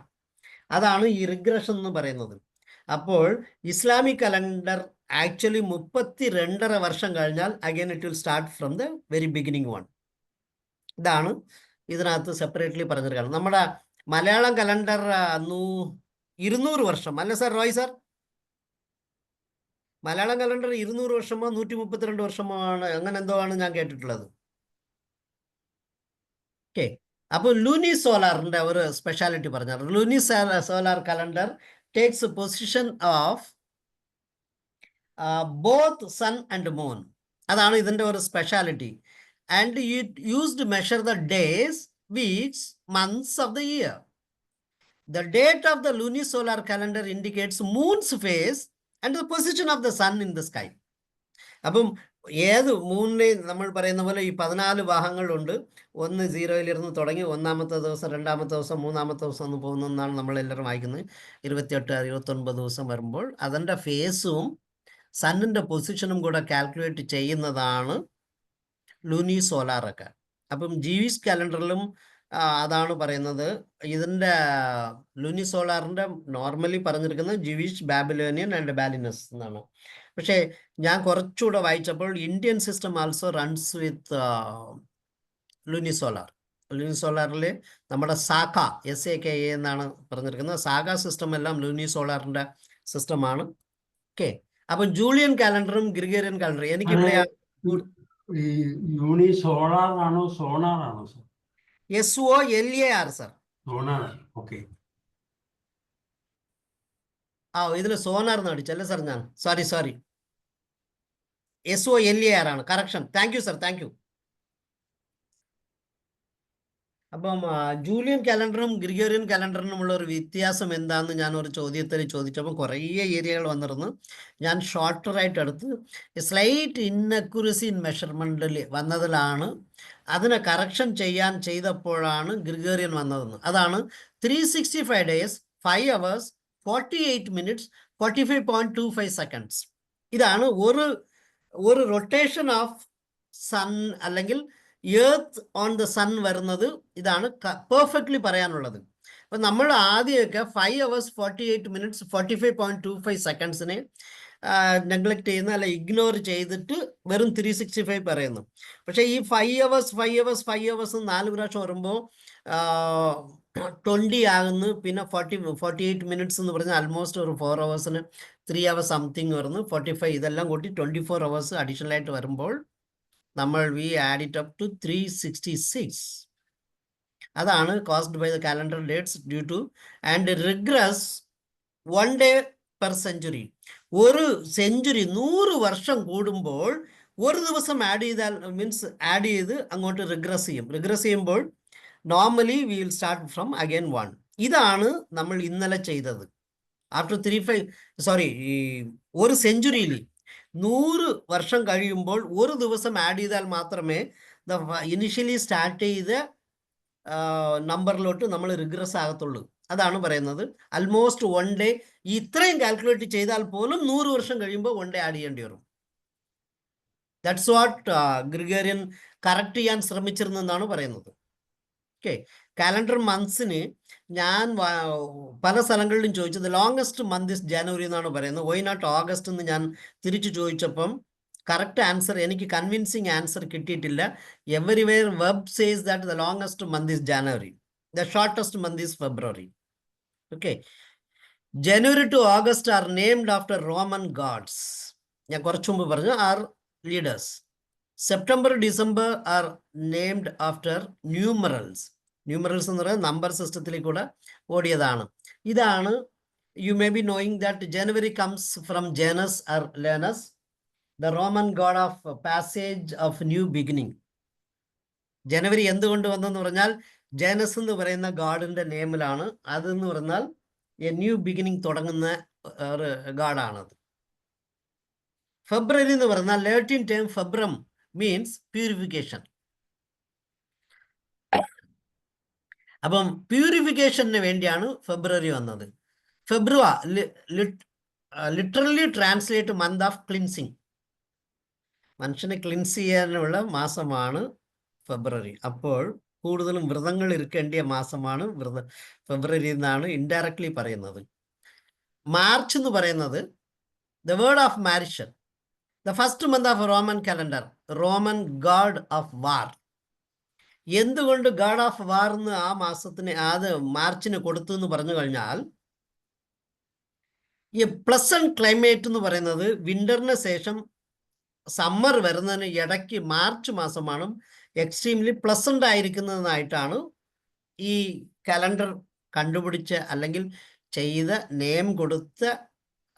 അതാണ് ഈ റിഗ്രഷൻ എന്ന് പറയുന്നത്. അപ്പോൾ ഇസ്ലാമിക് കലണ്ടർ ആക്ച്വലി 32.5 വർഷം കഴിഞ്ഞാൽ again it will start from the very beginning one. ഇതാണ് ഇതിനകത്ത് സെപ്പറേറ്റ്ലി പറഞ്ഞിരിക്കുന്നത്. നമ്മുടെ മലയാളം കലണ്ടർ 200 വർഷം അല്ല sir Roy sir? Malayalam calendar 200 വർഷമോ 132 വർഷമോ ആണ്, അങ്ങനെ എന്തോ ആണ് ഞാൻ കേട്ടിട്ടുള്ളത്. ഓക്കെ, അപ്പോൾ ലൂനി സോലാറിന്റെ ഒരു സ്പെഷ്യാലിറ്റി പറഞ്ഞാൽ lunisolar calendar takes position of both sun and moon. അതാണ് ഇതിന്റെ ഒരു speciality. And it used measure the days, weeks, months of the year. The date of the lunisolar calendar indicates moon's phase and the position of the sun in the sky. അപ്പം ഏത് മൂന്നിനെ നമ്മൾ പറയുന്ന പോലെ ഈ 14 ഭാഗങ്ങളുണ്ട്. 1 0 തുടങ്ങി 1-ാമത്തെ ദിവസം, 2-ാമത്തെ ദിവസം, 3-ാമത്തെ ദിവസം എന്ന് പോകുന്നതെന്നാണ് നമ്മളെല്ലാവരും വായിക്കുന്നത്. 28 29 ദിവസം വരുമ്പോൾ അതിൻ്റെ ഫേസും സണ്ണിൻ്റെ പൊസിഷനും കൂടെ കാൽക്കുലേറ്റ് ചെയ്യുന്നതാണ് ലൂനി സോലാറൊക്കെ. അപ്പം ജീവിഷ് കാലണ്ടറിലും അതാണ് പറയുന്നത്. ഇതിൻ്റെ ലൂനി സോളാറിൻ്റെ നോർമലി പറഞ്ഞിരിക്കുന്നത് ജൂയിഷ്, ബാബിലോണിയൻ ആൻഡ് ബാലിനസ് എന്നാണ്. പക്ഷേ ഞാൻ കുറച്ചുകൂടെ വായിച്ചപ്പോൾ ഇന്ത്യൻ സിസ്റ്റം ആൾസോ റൺസ് വിത്ത് ലൂനി സോളാർ. ലൂനി സോളാറിൽ നമ്മുടെ സാഖ SAKA എന്നാണ് പറഞ്ഞിരിക്കുന്നത്. സാഖ സിസ്റ്റം എല്ലാം ലൂനി സോളാറിൻ്റെ സിസ്റ്റമാണ്. ഓക്കെ, അപ്പം ജൂലിയൻ കാലണ്ടറും ഗ്രിഗേറിയൻ കാലണ്ടറും എനിക്കിവിടെ
ലൂണി സോളാർ ആണോ സോണാർ ആണോ sir?
SOLAR sir.
Sonar. Okay.
ഇതിൽ സോണാർ എന്ന് അടിച്ചല്ലേ സാർ? ഞാൻ സോറി SOLAR ആണ്. Correction. Thank you sir, thank U. അപ്പം ജൂലിയൻ കാലണ്ടറും ഗ്രിഗോറിയൻ കാലണ്ടറിനുമുള്ള ഒരു വ്യത്യാസം എന്താണെന്ന് ഞാൻ ഒരു ചോദ്യത്തിൽ ചോദിച്ചപ്പോൾ കുറേ ഏരിയകൾ വന്നിരുന്നു. ഞാൻ ഷോർട്ടറായിട്ട് എടുത്ത് സ്ലൈറ്റ് ഇൻഅക്യുറസി ഇൻ മെഷർമെൻറ്റിൽ വന്നതിലാണ് അതിനെ കറക്ഷൻ ചെയ്തപ്പോഴാണ് ഗ്രിഗോറിയൻ വന്നതെന്ന്. അതാണ് 365 days 5 hours 48 minutes 45.25 seconds. ഇതാണ് ഒരു റൊട്ടേഷൻ ഓഫ് സൺ അല്ലെങ്കിൽ എർത്ത് ഓൺ ദ സൺ വരുന്നത്. ഇതാണ് പെർഫെക്റ്റ്ലി പറയാനുള്ളത്. അപ്പം നമ്മൾ ആദ്യമൊക്കെ 5 hours 48 minutes 45.25 secondsനെ നെഗ്ലക്ട് ചെയ്യുന്ന അല്ല ഇഗ്നോർ ചെയ്തിട്ട് വെറും 365 പറയുന്നു. പക്ഷേ ഈ 5 hours 4 പ്രാവശ്യം വരുമ്പോൾ 20 ആകുന്നു. പിന്നെ 48 minutes എന്ന് പറഞ്ഞാൽ ആൽമോസ്റ്റ് ഒരു 4 hours-ന് 3 hours സംതിങ് വരുന്നു. 45 ഇതെല്ലാം കൂട്ടി 24 hours അഡീഷണൽ ആയിട്ട് വരുമ്പോൾ നമ്മൾ we add it up to 366. അതാണ് caused by the calendar dates due to and regress 1 day per century. ഒരു സെഞ്ചുറി 100 വർഷം കൂടുമ്പോൾ ഒരു ദിവസം ആഡ് ചെയ്താൽ മീൻസ് ആഡ് ചെയ്ത് അങ്ങോട്ട് റിഗ്രസ് ചെയ്യും. റിഗ്രസ് ചെയ്യുമ്പോൾ normally we will start from again 1. ഇതാണ് നമ്മൾ ഇന്നലെ ചെയ്തത്. ആഫ്റ്റർ 3 ഈ ഒരു സെഞ്ചുറിയിൽ 100 വർഷം കഴിയുമ്പോൾ ഒരു ദിവസം ആഡ് ചെയ്താൽ മാത്രമേ ഇനിഷ്യലി സ്റ്റാർട്ട് ചെയ്ത നമ്പറിലോട്ട് നമ്മൾ റിഗ്രസ് ആകത്തുള്ളൂ. അതാണ് പറയുന്നത്. ആൽമോസ്റ്റ് 1 ഡേ ഇത്രയും കാൽക്കുലേറ്റ് ചെയ്താൽ പോലും 100 വർഷം കഴിയുമ്പോൾ 1 ഡേ ആഡ് ചെയ്യേണ്ടി വരും. ദാറ്റ്സ് വാട്ട് ഗ്രിഗോറിയൻ കറക്റ്റ് ചെയ്യാൻ ശ്രമിച്ചിരുന്നെന്നാണ് പറയുന്നത്. ഓക്കെ, കാലണ്ടർ മന്ത്സിന് ഞാൻ പല സ്ഥലങ്ങളിലും ചോദിച്ചത് ലോങ്സ്റ്റ് മന്ത് ഇസ് ജനുവരി എന്നാണ് പറയുന്നത്. വൈ നോട്ട് ഓഗസ്റ്റ് എന്ന് ഞാൻ തിരിച്ചു ചോദിച്ചപ്പം കറക്റ്റ് ആൻസർ, എനിക്ക് കൺവിൻസിങ് ആൻസർ കിട്ടിയിട്ടില്ല. Everywhere web says that the longest month is January, the shortest month is February. Okay, January to August are named after Roman gods. ഞാൻ കുറച്ചു മുമ്പ് പറഞ്ഞു, or leaders. September December are named after numerals. Numerals എന്ന് പറയുന്നത് number സിസ്റ്റത്തിലേക്ക് കൂടെ ഓടിയതാണ്. ഇതാണ് you may be knowing that January comes from Janus or Lenus, the Roman god of passage of new beginning. ജനുവരി എന്തുകൊണ്ട് വന്നെന്ന് പറഞ്ഞാൽ ജനസ് എന്ന് പറയുന്ന ഗാഡിന്റെ നെയിമിലാണ്. അതെന്ന് പറഞ്ഞാൽ എ ന്യൂ ബിഗിനിങ് തുടങ്ങുന്ന ഒരു ഗാഡാണത്. ഫെബ്രുവരി എന്ന് പറഞ്ഞാൽ ലാറ്റിൻ ടേം ഫെബ്രം മീൻസ് പ്യൂരിഫിക്കേഷൻ. അപ്പം പ്യൂരിഫിക്കേഷന് വേണ്ടിയാണ് ഫെബ്രുവരി വന്നത്. Literally translate month of cleansing. മനുഷ്യനെ ക്ലിൻസ് ചെയ്യാനുള്ള മാസമാണ് ഫെബ്രുവരി. അപ്പോൾ കൂടുതലും വ്രതങ്ങൾ ഇരിക്കേണ്ടിയ മാസമാണ് ഫെബ്രുവരി എന്നാണ് ഇൻഡയറക്ട്ലി പറയുന്നത്. മാർച്ച് എന്ന് പറയുന്നത് the word of Martian, the first month of Roman calendar, Roman god of war. എന്തുകൊണ്ട് ഗാഡ് ഓഫ് വാർ എന്ന് ആ മാസത്തിന് അത് മാർച്ചിന് കൊടുത്തു എന്ന് പറഞ്ഞു കഴിഞ്ഞാൽ, ഈ പ്ലസന്റ് ക്ലൈമറ്റ് എന്ന് പറയുന്നത് വിന്ററിന് ശേഷം സമ്മർ വരുന്നതിന് ഇടയ്ക്ക് മാർച്ച് മാസമാണ് എക്സ്ട്രീംലി പ്ലസന്റ് ആയിരിക്കുന്നതായിട്ടാണ് ഈ കലണ്ടർ കണ്ടുപിടിച്ച അല്ലെങ്കിൽ ചെയ്ത നെയിം കൊടുത്ത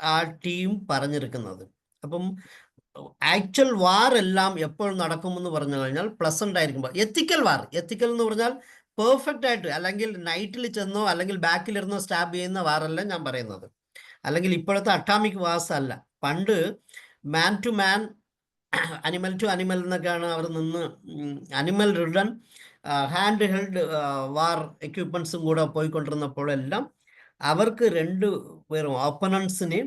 ആ ടീം പറഞ്ഞിരിക്കുന്നത്. അപ്പം ആക്ച്വൽ വാർ എല്ലാം എപ്പോൾ നടക്കുമെന്ന് പറഞ്ഞു കഴിഞ്ഞാൽ പ്ലസന്റ് ആയിരിക്കുമ്പോൾ. എത്തിക്കൽ വാർ, എത്തിക്കൽ എന്ന് പറഞ്ഞാൽ പെർഫെക്റ്റ് ആയിട്ട്, അല്ലെങ്കിൽ നൈറ്റിൽ ചെന്നോ അല്ലെങ്കിൽ ബാക്കിലിരുന്നോ സ്റ്റാബ് ചെയ്യുന്ന വാറല്ല ഞാൻ പറയുന്നത്. അല്ലെങ്കിൽ ഇപ്പോഴത്തെ അട്ടാമിക് വാർസ് അല്ല. പണ്ട് man to man, animal to animal എന്നൊക്കെയാണ് അവർ നിന്ന് animal ridden hand held war എക്യുപ്മെന്റ്സും കൂടെ പോയിക്കൊണ്ടിരുന്നപ്പോഴെല്ലാം അവർക്ക് 2 പേരും ഓപ്പണൻസിന്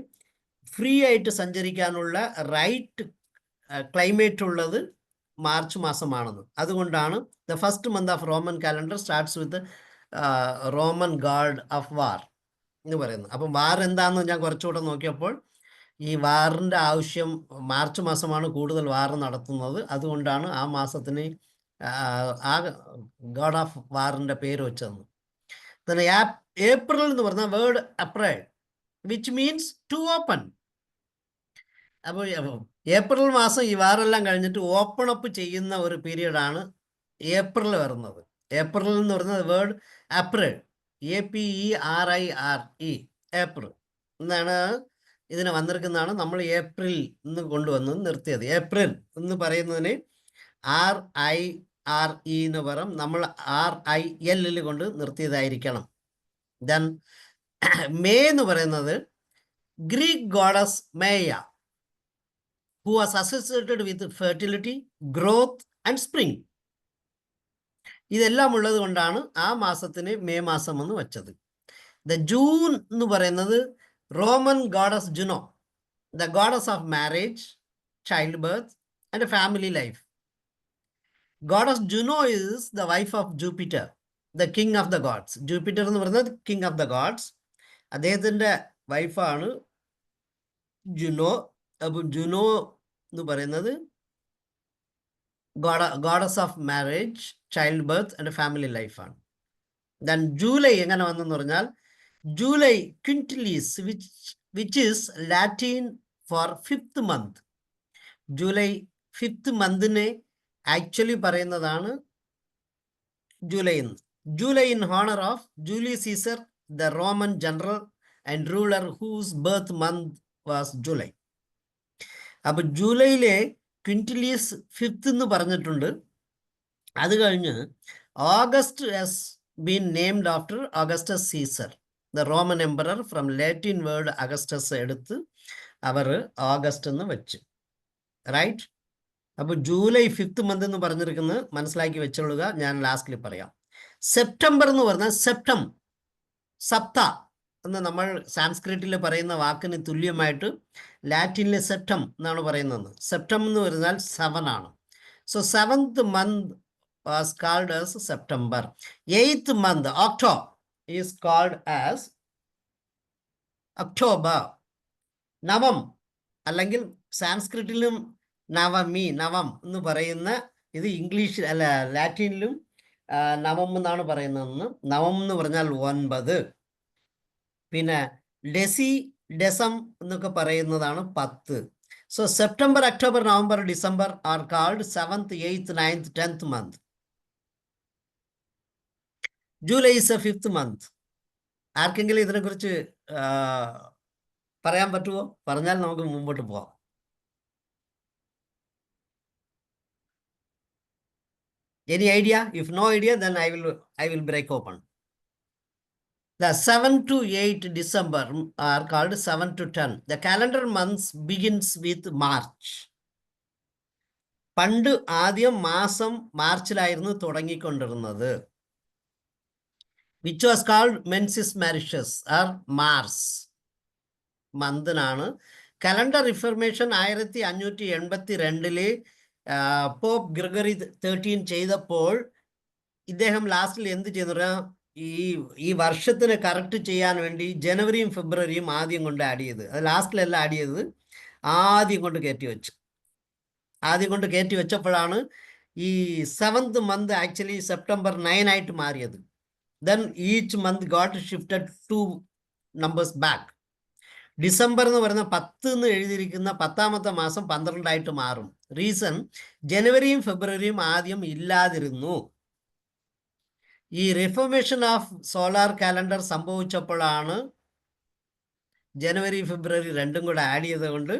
ഫ്രീ ആയിട്ട് സഞ്ചരിക്കാനുള്ള റൈറ്റ് ക്ലൈമറ്റ് ഉള്ളത് മാർച്ച് മാസമാണെന്ന്. അതുകൊണ്ടാണ് the first month of Roman calendar starts with Roman god of war എന്ന് പറയുന്നത്. അപ്പം വാർ എന്താണെന്ന് ഞാൻ കുറച്ചുകൂടെ നോക്കിയപ്പോൾ ഈ വാറിൻ്റെ ആവശ്യം മാർച്ച് മാസമാണ് കൂടുതൽ വാർ നടത്തുന്നത്. അതുകൊണ്ടാണ് ആ മാസത്തിന് ആ ഗാഡ് ഓഫ് വാറിൻ്റെ പേര് വെച്ചതെന്ന്. പിന്നെ ഏപ്രിൽ എന്ന് പറഞ്ഞ വേർഡ് അപ്രൈൽ വിച്ച് മീൻസ് ടു ഓപ്പൺ. അപ്പോൾ ഏപ്രിൽ മാസം ഈ വാറെല്ലാം കഴിഞ്ഞിട്ട് ഓപ്പൺ അപ്പ് ചെയ്യുന്ന ഒരു പീരീഡാണ് ഏപ്രിൽ വരുന്നത്. ഏപ്രിൽ എന്ന് പറയുന്നത് വേർഡ് അപ്രിൽ, APRIL, ഏപ്രിൽ എന്നാണ് ഇതിന് വന്നിരിക്കുന്നതാണ്. നമ്മൾ ഏപ്രിൽ എന്ന് കൊണ്ടുവന്ന് നിർത്തിയത്. ഏപ്രിൽ എന്ന് പറയുന്നതിന് RIRE എന്ന് പറയും, നമ്മൾ RIL കൊണ്ട് നിർത്തിയതായിരിക്കണം. ദെൻ മേ എന്ന് പറയുന്നത് Greek goddess Maia, who was associated with fertility, growth and spring. ഇതെല്ലാം ഉള്ളത് കൊണ്ടാണ് ആ മാസത്തിന് മെയ് മാസം എന്ന് വെച്ചത്. ദ ജൂൺ എന്ന് പറയുന്നത് Roman goddess Juno, the goddess of marriage, child birth and family life. Goddess Juno is the wife of Jupiter, the king of the gods. Jupiter എന്ന് പറയുന്നത് കിങ് ഓഫ് ദ ഗോഡ്സ്, അദ്ദേഹത്തിൻ്റെ വൈഫാണ് ജുനോ. അപ്പം Juno എന്ന് പറയുന്നത് goddess of marriage, child birth and family ലൈഫാണ്. Then July എങ്ങനെ വന്നെന്ന് പറഞ്ഞാൽ July Quintilis which is Latin for 5th month. July 5th മന്തിനെ ആക്ച്വലി പറയുന്നതാണ് ജൂലൈ എന്ന്. July in honour of Julius Caesar, the Roman general and ruler whose birth month was July. അപ്പൊ ജൂലൈയിലെ ക്വിന്റിലിയസ് 5th എന്ന് പറഞ്ഞിട്ടുണ്ട്. അത് കഴിഞ്ഞ് August has been named after Augustus Caesar, the Roman emperor. From Latin word Augustus എടുത്ത് അവർ August എന്ന് വെച്ച്. Right. അപ്പോൾ ജൂലൈ 5th മന്ത് എന്ന് പറഞ്ഞിരിക്കുന്നത് മനസ്സിലാക്കി വെച്ചോളുക, ഞാൻ ലാസ്റ്റിൽ പറയാം. സെപ്റ്റംബർ എന്ന് പറഞ്ഞാൽ സപ്ത എന്ന് നമ്മൾ സാൻസ്ക്രിറ്റിൽ പറയുന്ന വാക്കിന് തുല്യമായിട്ട് ലാറ്റിനിലെ സെപ്റ്റം എന്നാണ് പറയുന്നത്. സെപ്റ്റം എന്ന് പറഞ്ഞാൽ 7 ആണ്. So 7th month was called as September. 8th month, October, is called as October. നവം അല്ലെങ്കിൽ സാൻസ്ക്രിറ്റിലും നവം എന്ന് പറയുന്ന ഇത് ഇംഗ്ലീഷിൽ അല്ല ലാറ്റിനിലും നവം എന്നാണ് പറയുന്നതെന്ന്. നവം എന്ന് പറഞ്ഞാൽ 9. പിന്നെ ഡെസം എന്നൊക്കെ പറയുന്നതാണ് 10. So September, October, November, December are called 7th, 8th, 9th, 10th month. July is a 5th month. ആർക്കെങ്കിലും ഇതിനെക്കുറിച്ച് പറയാൻ പറ്റുമോ? പറഞ്ഞാൽ നമുക്ക് മുമ്പോട്ട് പോവാം. Any idea? If no idea, then I will break open. The 7 to 8 December are called 7 to 10. The calendar months begins with March. പണ്ട് ആദ്യം മാസം മാർച്ചിലായിരുന്നു തുടങ്ങിക്കൊണ്ടിരുന്നത്. Which was called Mensis Mauritius or Mars മന്തിനാണ്. കലണ്ടർ റിഫർമേഷൻ 1582 പോപ്പ് ഗ്രിഗറി 13 ചെയ്തപ്പോൾ ഇദ്ദേഹം ലാസ്റ്റിൽ എന്ത് ചെയ്തു പറഞ്ഞാൽ ഈ വർഷത്തിന് കറക്റ്റ് ചെയ്യാൻ വേണ്ടി ജനുവരിയും ഫെബ്രുവരിയും ആദ്യം കൊണ്ട് ആഡ് ചെയ്ത്, അത് ലാസ്റ്റിലല്ല ആഡ് ചെയ്തത്, ആദ്യം കൊണ്ട് കയറ്റി വെച്ചപ്പോഴാണ് ഈ 7th month ആക്ച്വലി സെപ്റ്റംബർ 9 ആയിട്ട് മാറിയത്. Then each month got shifted 2 numbers back. December എന്ന് പറയുന്ന 10 എന്ന് എഴുതിയിരിക്കുന്ന 10ാമത്തെ മാസം 12 ആയിട്ട് മാറും. റീസൺ, ജനുവരിയും ഫെബ്രുവരിയും ആദ്യം ഇല്ലാതിരുന്നു. ഈ റിഫോർമേഷൻ ഓഫ് സോളാർ കാലണ്ടർ സംഭവിച്ചപ്പോഴാണ് ജനുവരി ഫെബ്രുവരി രണ്ടും കൂടെ ആഡ് ചെയ്തുകൊണ്ട്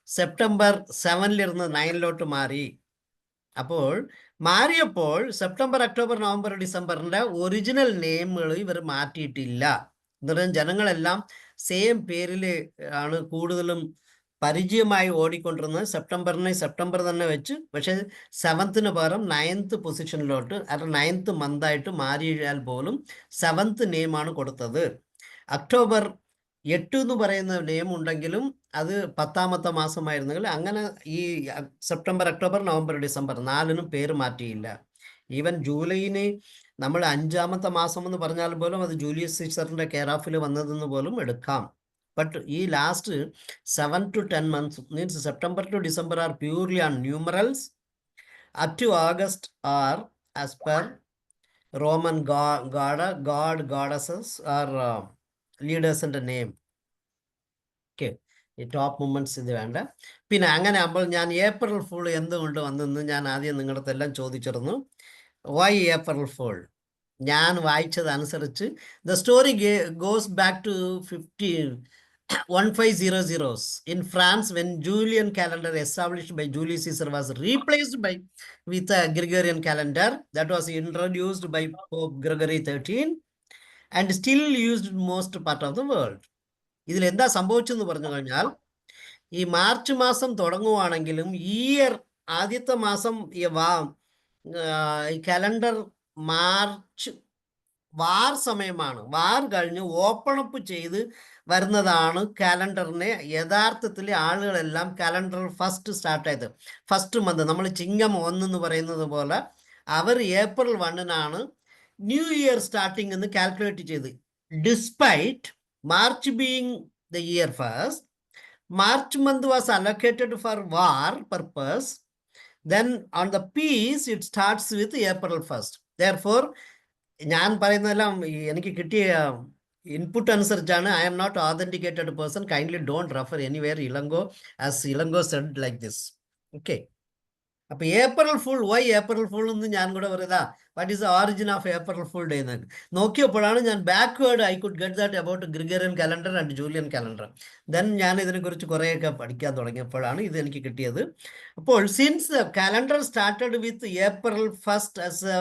സെപ്റ്റംബർ 7 9 മാറി. അപ്പോൾ മാറിയപ്പോൾ സെപ്റ്റംബർ, ഒക്ടോബർ, നവംബർ, ഡിസംബറിൻ്റെ ഒറിജിനൽ നെയിമുകൾ ഇവർ മാറ്റിയിട്ടില്ല. എന്ന് പറഞ്ഞാൽ ജനങ്ങളെല്ലാം സെയിം പേരിൽ ആണ് കൂടുതലും പരിചയമായി ഓടിക്കൊണ്ടിരുന്നത്. സെപ്റ്റംബർ തന്നെ വെച്ച്, പക്ഷേ 7th പകരം 9th പൊസിഷനിലോട്ട് അത് 9th മന്തായിട്ട് മാറിയാൽ പോലും 7th നെയിമാണ് കൊടുത്തത്. ഒക്ടോബർ 8 എന്ന് പറയുന്ന നെയിം ഉണ്ടെങ്കിലും അത് 10ാമത്തെ മാസമായിരുന്നെങ്കിൽ അങ്ങനെ ഈ സെപ്റ്റംബർ, ഒക്ടോബർ, നവംബർ, ഡിസംബർ 4നും പേര് മാറ്റിയില്ല. ഈവൻ ജൂലൈന് നമ്മൾ 5ാമത്തെ മാസം എന്ന് പറഞ്ഞാൽ പോലും അത് ജൂലിയസ് സീസറിൻ്റെ കെയർ ഓഫിൽ വന്നതെന്ന് പോലും എടുക്കാം. ബട്ട് ഈ last 7 to 10 months means September to December are purely on numerals. Up to August are as per Roman goddesses or ലീഡേഴ്സിൻ്റെ നെയിം. ഓക്കെ, ഈ ടോപ്പ് മൂമെൻറ്റ്സ് ഇത് വേണ്ട. പിന്നെ അങ്ങനെ ആകുമ്പോൾ ഞാൻ ഏപ്രിൽ ഫുൾ എന്തുകൊണ്ട് വന്നെന്ന് ഞാൻ ആദ്യം നിങ്ങളുടെ എല്ലാം ചോദിച്ചിരുന്നു. Why April fool? ഞാൻ വായിച്ചതനുസരിച്ച് the story goes back to 1500s in France when Julian calendar established by Julius Caesar was replaced with a Gregorian calendar that was introduced by Pope Gregory 13 and still used in most part of the world. ഇതിൽ എന്താ സംഭവിച്ചെന്ന് പറഞ്ഞു കഴിഞ്ഞാൽ ഈ March മാസം തുടങ്ങുവാണെങ്കിലും year ആദ്യത്തെ മാസം ഈ കലണ്ടർ മാർച്ച് വാർ സമയമാണ്. വാർ കഴിഞ്ഞ് ഓപ്പൺ അപ്പ് ചെയ്ത് വരുന്നതാണ് കാലണ്ടറിനെ യഥാർത്ഥത്തിൽ ആളുകളെല്ലാം കാലണ്ടർ ഫസ്റ്റ് സ്റ്റാർട്ടായത്. ഫസ്റ്റ് മന്ത് നമ്മൾ ചിങ്ങം 1 എന്ന് പറയുന്നത് പോലെ അവർ ഏപ്രിൽ 1 ന്യൂ ഇയർ സ്റ്റാർട്ടിംഗ് എന്ന് കാൽക്കുലേറ്റ് ചെയ്ത്. Despite March being the year first, March month was allocated for war purpose. Then on the peace, it starts with April 1st. Therefore, ഞാൻ പറയുന്നതെല്ലാം എനിക്ക് കിട്ടിയ ഇൻപുട്ട് അനുസരിച്ചാണ്. I am not authenticated person. Kindly don't refer anywhere Ilango as Ilango said like this. Okay. അപ്പോൾ April fool, why April fool എന്ന് ഞാൻ കൂടെ പറയുക, what is the origin of April fool day എന്ന് നോക്കിയപ്പോഴാണ് ഞാൻ backward I could get that about Gregorian calendar and Julian calendar. Then ഞാൻ ഇതിനെക്കുറിച്ച് കുറേയൊക്കെ പഠിക്കാൻ തുടങ്ങിയപ്പോഴാണ് ഇത് എനിക്ക് കിട്ടിയത്. അപ്പോൾ since the calendar started with April 1st as a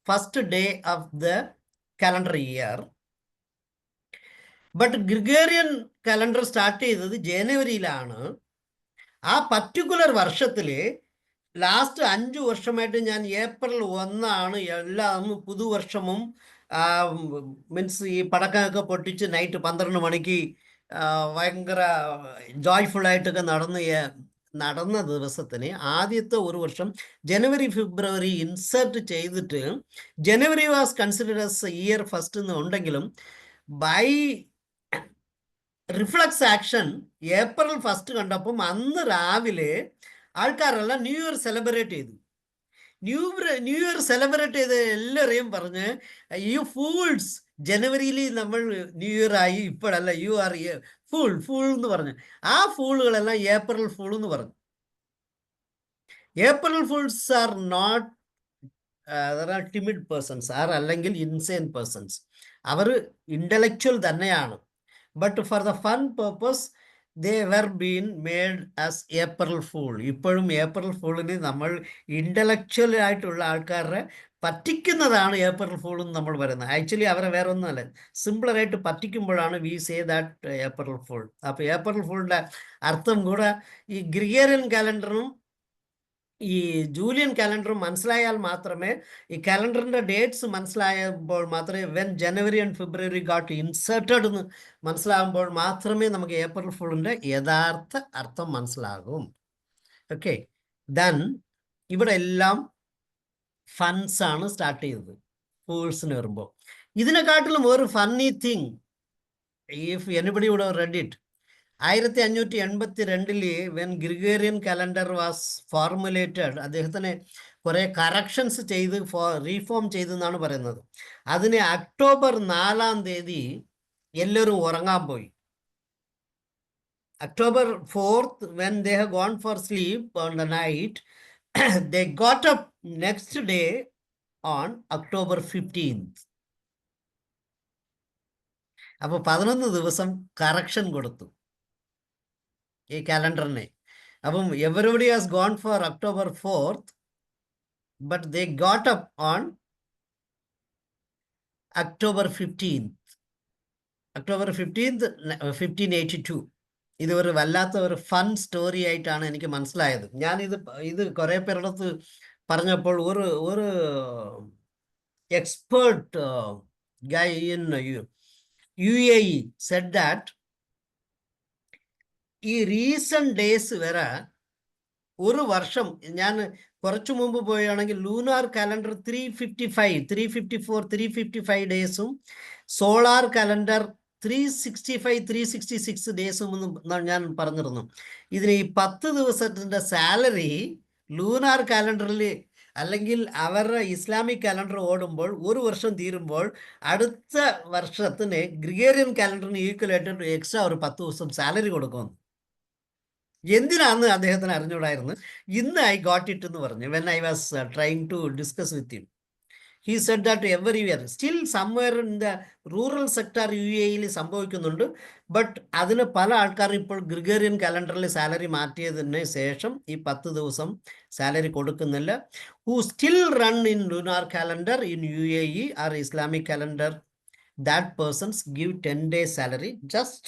first day of the calendar year, but Gregorian calendar start ചെയ്തത് ജനുവരിയിലാണ്. ആ പർട്ടിക്കുലർ വർഷത്തിൽ ലാസ്റ്റ് 5 വർഷമായിട്ട് ഞാൻ ഏപ്രിൽ 1 എല്ലാം പുതുവർഷവും മീൻസ് ഈ പടക്കമൊക്കെ പൊട്ടിച്ച് നൈറ്റ് 12 മണിക്ക് ഭയങ്കര ജോയ്ഫുള്ളായിട്ടൊക്കെ നടന്ന ദിവസത്തിന് ആദ്യത്തെ ഒരു വർഷം ജനുവരി ഫെബ്രുവരി ഇൻസേർട്ട് ചെയ്തിട്ട് January was considered as year first എന്ന് ഉണ്ടെങ്കിലും ബൈ റിഫ്ലക്സ് ആക്ഷൻ ഏപ്രിൽ 1 കണ്ടപ്പം അന്ന് രാവിലെ ആൾക്കാരെല്ലാം ന്യൂ ഇയർ സെലിബ്രേറ്റ് ചെയ്തു. ന്യൂ ഇയർ സെലിബ്രേറ്റ് ചെയ്ത് എല്ലാവരെയും പറഞ്ഞ് യു ഫൂൾസ്, ജനുവരിയിൽ നമ്മൾ ന്യൂ ഇയർ ആയി, ഇപ്പോഴല്ല, യു ആർ ഫൂൾ എന്ന് പറഞ്ഞു. ആ ഫൂളുകളെല്ലാം ഏപ്രിൽ ഫൂൾ എന്ന് പറഞ്ഞു. April fools are not timid persons അല്ലെങ്കിൽ ഇൻസെയിൻ പേഴ്സൺസ്. അവർ ഇൻ്റലക്ച്വൽ തന്നെയാണ്. But for the fun purpose they were been made as April fool. ഇപ്പോഴും ഏപ്രിൽ ഫൂളിന് നമ്മൾ ഇൻ്റലക്ച്വൽ ആയിട്ടുള്ള ആൾക്കാരെ പറ്റിക്കുന്നതാണ് ഏപ്രിൽ ഫൂൾ എന്ന് നമ്മൾ പറയുന്നത്. ആക്ച്വലി അവരെ വേറെ ഒന്നുമല്ല, സിമ്പിളറായിട്ട് പറ്റിക്കുമ്പോഴാണ് we say that April fool. അപ്പോൾ ഏപ്രിൽ ഫൂളിൻ്റെ അർത്ഥം കൂടെ ഈ ഗ്രിഗോറിയൻ കാലണ്ടറും ഈ ജൂലിയൻ കാലണ്ടറും മനസ്സിലായാൽ മാത്രമേ, ഈ കാലണ്ടറിൻ്റെ ഡേറ്റ്സ് മനസ്സിലായപ്പോൾ മാത്രമേ, when January and February got inserted എന്ന് മനസ്സിലാകുമ്പോൾ മാത്രമേ നമുക്ക് ഏപ്രിൽ ഫുളിൻ്റെ യഥാർത്ഥ അർത്ഥം മനസ്സിലാകും. ഓക്കെ, ദെൻ ഇവിടെ എല്ലാം ഫൺസാണ് സ്റ്റാർട്ട് ചെയ്തത് ഫൂൾസിന് വരുമ്പോൾ. ഇതിനെക്കാട്ടിലും ഒരു funny thing, if anybody would have read it, 1582 when Gregorian calendar was formulated, അദ്ദേഹത്തിന് കുറേ കറക്ഷൻസ് ചെയ്ത് റീഫോം ചെയ്തെന്നാണ് പറയുന്നത്. അതിന് ഒക്ടോബർ 4 എല്ലാവരും ഉറങ്ങാൻ പോയി. October 4th, when they have gone for sleep on the night, they got up next day on October 15th. അപ്പോൾ 11 ദിവസം കറക്ഷൻ കൊടുത്തു ഈ കാലണ്ടറിനെ. അപ്പം everybody has gone for October 4th, but they got up on October 15th. October 15th, 1582. ഇത് ഒരു വല്ലാത്ത ഒരു ഫൺ സ്റ്റോറി ആയിട്ടാണ് എനിക്ക് മനസ്സിലായത്. ഇത് കുറേ പേരുടെ പറഞ്ഞപ്പോൾ ഒരു expert Guy in UAE said that ഈ റീസെന്റ് ഡേയ്സ് വരെ ഒരു വർഷം, ഞാൻ കുറച്ചു മുമ്പ് പോവുകയാണെങ്കിൽ ലൂണാർ കാലണ്ടർ 354 355 ഡേയ്സും സോളാർ കാലണ്ടർ 365 366 ഡേയ്സും ഞാൻ പറഞ്ഞിരുന്നു. ഇതിന് ഈ 10 ദിവസത്തിൻ്റെ സാലറി ലൂണാർ കാലണ്ടറിൽ അല്ലെങ്കിൽ അവരുടെ ഇസ്ലാമിക് കാലണ്ടർ ഓടുമ്പോൾ ഒരു വർഷം തീരുമ്പോൾ അടുത്ത വർഷത്തിന് ഗ്രിഗോറിയൻ കാലണ്ടറിന് ഈക്വലായിട്ട് എക്സ്ട്രാ ഒരു 10 ദിവസം സാലറി കൊടുക്കുമെന്ന്. എന്തിനാന്ന് അദ്ദേഹത്തിന് അറിഞ്ഞൂടായിരുന്നു. ഇന്ന് ഐ ഗോട്ട് ഇറ്റ് എന്ന് പറഞ്ഞു. When I was trying to discuss with him, he said that every year still somewhere in the rural sector UAE സംഭവിക്കുന്നുണ്ട്. ബട്ട് അതിന് പല ആൾക്കാർ ഇപ്പോൾ ഗ്രിഗോറിയൻ കാലണ്ടറിൽ സാലറി മാറ്റിയതിന് ശേഷം ഈ 10 ദിവസം സാലറി കൊടുക്കുന്നില്ല. who still run in lunar calendar in UAE or Islamic calendar, that persons give 10 days salary just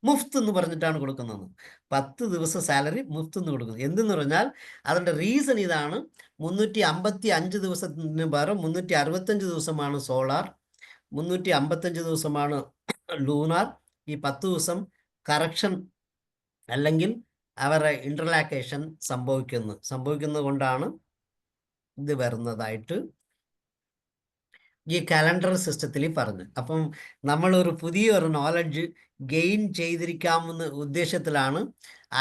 Muft എന്ന് പറഞ്ഞിട്ടാണ് കൊടുക്കുന്നത്. 10 ദിവസം സാലറി മുഫ്ത് എന്ന് കൊടുക്കുന്നത്. എന്തെന്ന് പറഞ്ഞാൽ അതിൻ്റെ റീസൺ ഇതാണ്. 355 ദിവസത്തിന് പകരം 365 ദിവസമാണ് സോളാർ, 355 ദിവസമാണ് ലൂണാർ. ഈ 10 ദിവസം കറക്ഷൻ അല്ലെങ്കിൽ അവരുടെ ഇൻ്റർലാക്കേഷൻ സംഭവിക്കുന്നത് കൊണ്ടാണ് ഇത് വരുന്നതായിട്ട് ഈ കാലണ്ടർ സിസ്റ്റത്തിൽ പറഞ്ഞു. അപ്പം നമ്മളൊരു പുതിയൊരു നോളജ് ഗെയിൻ ചെയ്തിരിക്കാമെന്ന ഉദ്ദേശത്തിലാണ്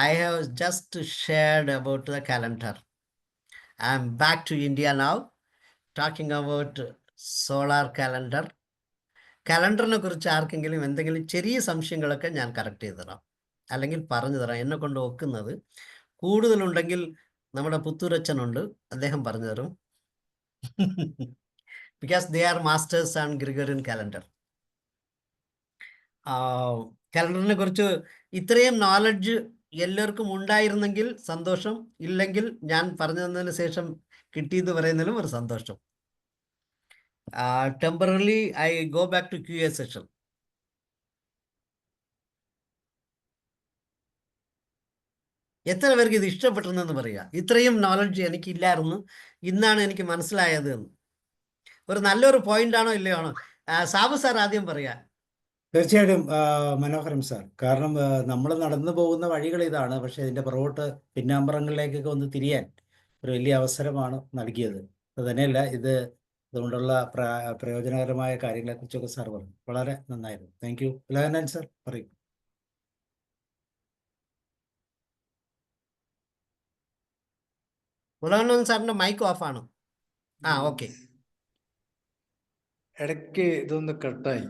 I have just shared about the calendar. I am back to India now, talking about solar calendar. കാലണ്ടറിനെ കുറിച്ച് ആർക്കെങ്കിലും എന്തെങ്കിലും ചെറിയ സംശയങ്ങളൊക്കെ ഞാൻ കറക്റ്റ് ചെയ്ത് തരാം, അല്ലെങ്കിൽ പറഞ്ഞു തരാം. എന്നെ കൊണ്ട് ഒക്കുന്നത് കൂടുതലുണ്ടെങ്കിൽ നമ്മുടെ പുത്തൂരച്ഛനുണ്ട്, അദ്ദേഹം പറഞ്ഞു തരും. Because they are masters and Gregorian calendar. കലണ്ടറിനെ കുറിച്ച് ഇത്രയും നോളജ് എല്ലാവർക്കും ഉണ്ടായിരുന്നെങ്കിൽ സന്തോഷം, ഇല്ലെങ്കിൽ ഞാൻ പറഞ്ഞു തന്നതിന് ശേഷം കിട്ടിയെന്ന് പറയുന്നതിലും ഒരു സന്തോഷം. Temporarily I go back to QA session. എത്ര പേർക്ക് ഇത് ഇഷ്ടപ്പെട്ടെന്ന് പറയുക. ഇത്രയും നോളജ് എനിക്കില്ലായിരുന്നു, ഇന്നാണ് എനിക്ക് മനസ്സിലായത് എന്ന്. ഒരു നല്ലൊരു പോയിന്റ് ആണോ ഇല്ലയോ ആണോ? സാബു സാർ ആദ്യം പറയാ.
തീർച്ചയായിട്ടും മനോഹരം സാർ. കാരണം നമ്മൾ നടന്നു പോകുന്ന വഴികൾ ഇതാണ്, പക്ഷെ ഇതിൻ്റെ പുറകോട്ട് പിന്നാമ്പറങ്ങളിലേക്കൊക്കെ ഒന്ന് തിരിയാൻ ഒരു വലിയ അവസരമാണ് നൽകിയത്. അത് തന്നെയല്ല, ഇതുകൊണ്ടുള്ള പ്രയോജനകരമായ കാര്യങ്ങളെക്കുറിച്ചൊക്കെ സാർ പറഞ്ഞു. വളരെ നന്നായിരുന്നു. Thank you. ലഹനൻ സാർ പറയും.
ഉലകണ്ണൻ സാറിന്റെ മൈക്ക് ഓഫ് ആണ്. ഓക്കെ.
ഇടയ്ക്ക് ഇതൊന്ന് കട്ടായി.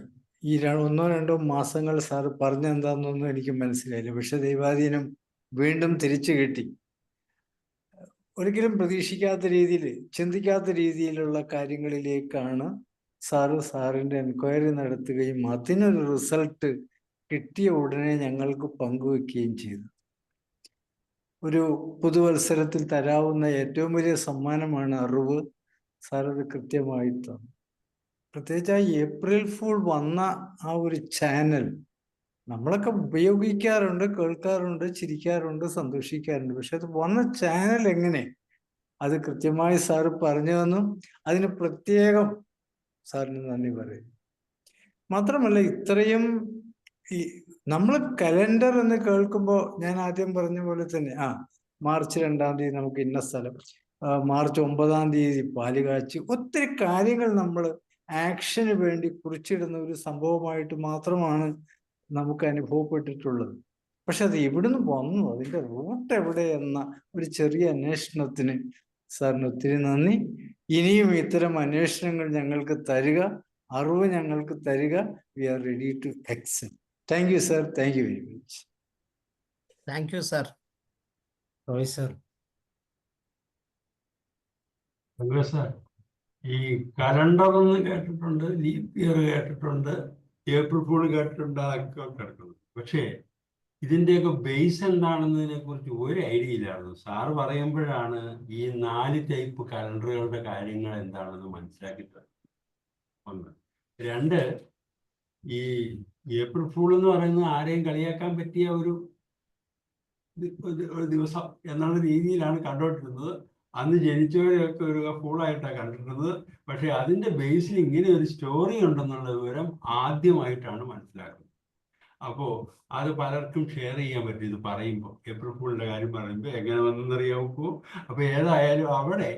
ഈ 1-2 മാസങ്ങൾ സാറ് പറഞ്ഞെന്താണെന്നൊന്നും എനിക്ക് മനസ്സിലായില്ല. പക്ഷെ ദൈവാധീനം വീണ്ടും തിരിച്ചു കിട്ടി. ഒരിക്കലും പ്രതീക്ഷിക്കാത്ത രീതിയിൽ, ചിന്തിക്കാത്ത രീതിയിലുള്ള കാര്യങ്ങളിലേക്കാണ് സാറിൻ്റെ എൻക്വയറി നടത്തുകയും അതിനൊരു റിസൾട്ട് കിട്ടിയ ഉടനെ ഞങ്ങൾക്ക് പങ്കുവെക്കുകയും ചെയ്തു. ഒരു പുതുവത്സരത്തിൽ തരാവുന്ന ഏറ്റവും വലിയ സമ്മാനമാണ് അറിവ്. സാറത് കൃത്യമായി തന്നു. പ്രത്യേകിച്ച് ആ ഏപ്രിൽ ഫൂൾ വന്ന ആ ഒരു ചാനൽ നമ്മളൊക്കെ ഉപയോഗിക്കാറുണ്ട്, കേൾക്കാറുണ്ട്, ചിരിക്കാറുണ്ട്, സന്തോഷിക്കാറുണ്ട്. പക്ഷെ അത് വന്ന ചാനൽ എങ്ങനെ, അത് കൃത്യമായി സാറ് പറഞ്ഞു തന്നു. അതിന് പ്രത്യേകം സാറിന് നന്ദി പറയും. മാത്രമല്ല, ഇത്രയും നമ്മൾ കലണ്ടർ എന്ന് കേൾക്കുമ്പോൾ ഞാൻ ആദ്യം പറഞ്ഞ പോലെ തന്നെ മാർച്ച് 2-ാം തീയതി നമുക്ക് ഇന്ന സ്ഥലം, മാർച്ച് 9-ാം തീയതി പാലുകാച്ചി, ഒത്തിരി കാര്യങ്ങൾ നമ്മൾ ആക്ഷന് വേണ്ടി കുറിച്ചിടുന്ന ഒരു സംഭവമായിട്ട് മാത്രമാണ് നമുക്ക് അനുഭവപ്പെട്ടിട്ടുള്ളത്. പക്ഷെ അത് എവിടുന്ന് വന്നു, അതിൻ്റെ റൂട്ട് എവിടെ എന്ന ഒരു ചെറിയ അന്വേഷണത്തിന് സാറിന് ഒത്തിരി നന്ദി. ഇനിയും ഇത്തരം അന്വേഷണങ്ങൾ ഞങ്ങൾക്ക് തരിക, അറിവ് ഞങ്ങൾക്ക് തരിക. We are ready to accept. Thank you sir. Thank you very much.
Thank you sir.
Roy sir.
Sir, ഈ കലണ്ടർ എന്ന് കേട്ടിട്ടുണ്ട്, ലീപ് ഇയർ കേട്ടിട്ടുണ്ട്, ഏപ്രിൽ ഫൂൾ കേട്ടിട്ടുണ്ട്, അതൊക്കെ കിടക്കുന്നത്. പക്ഷേ ഇതിൻ്റെയൊക്കെ ബേസ് എന്താണെന്നതിനെ കുറിച്ച് ഒരു ഐഡിയ ഇല്ലായിരുന്നു. സാറ് പറയുമ്പോഴാണ് ഈ 4 ടൈപ്പ് കലണ്ടറുകളുടെ കാര്യങ്ങൾ എന്താണെന്ന് മനസ്സിലാക്കിയത്. 1. 2, ഈ ഏപ്രിൽ ഫൂൾ എന്ന് പറയുന്നത് ആരെയും കളിയാക്കാൻ പറ്റിയ ഒരു ദിവസം എന്നുള്ള രീതിയിലാണ് കണ്ടുകൊണ്ടിരുന്നത്. അന്ന് ജനിച്ചവരെയൊക്കെ ഒരു ഫൂളായിട്ടാണ് കണ്ടിരുന്നത്. പക്ഷെ അതിൻ്റെ ബേസിൽ ഇങ്ങനെ ഒരു സ്റ്റോറി ഉണ്ടെന്നുള്ള വിവരം ആദ്യമായിട്ടാണ് മനസ്സിലാക്കുന്നത്. അപ്പോൾ അത് പലർക്കും ഷെയർ ചെയ്യാൻ പറ്റും. ഇത് പറയുമ്പോൾ, ഏപ്രിൽ ഫൂളിൻ്റെ കാര്യം പറയുമ്പോൾ എങ്ങനെ വന്നെന്നറിയാമോ? അപ്പോൾ ഏതായാലും അവിടെ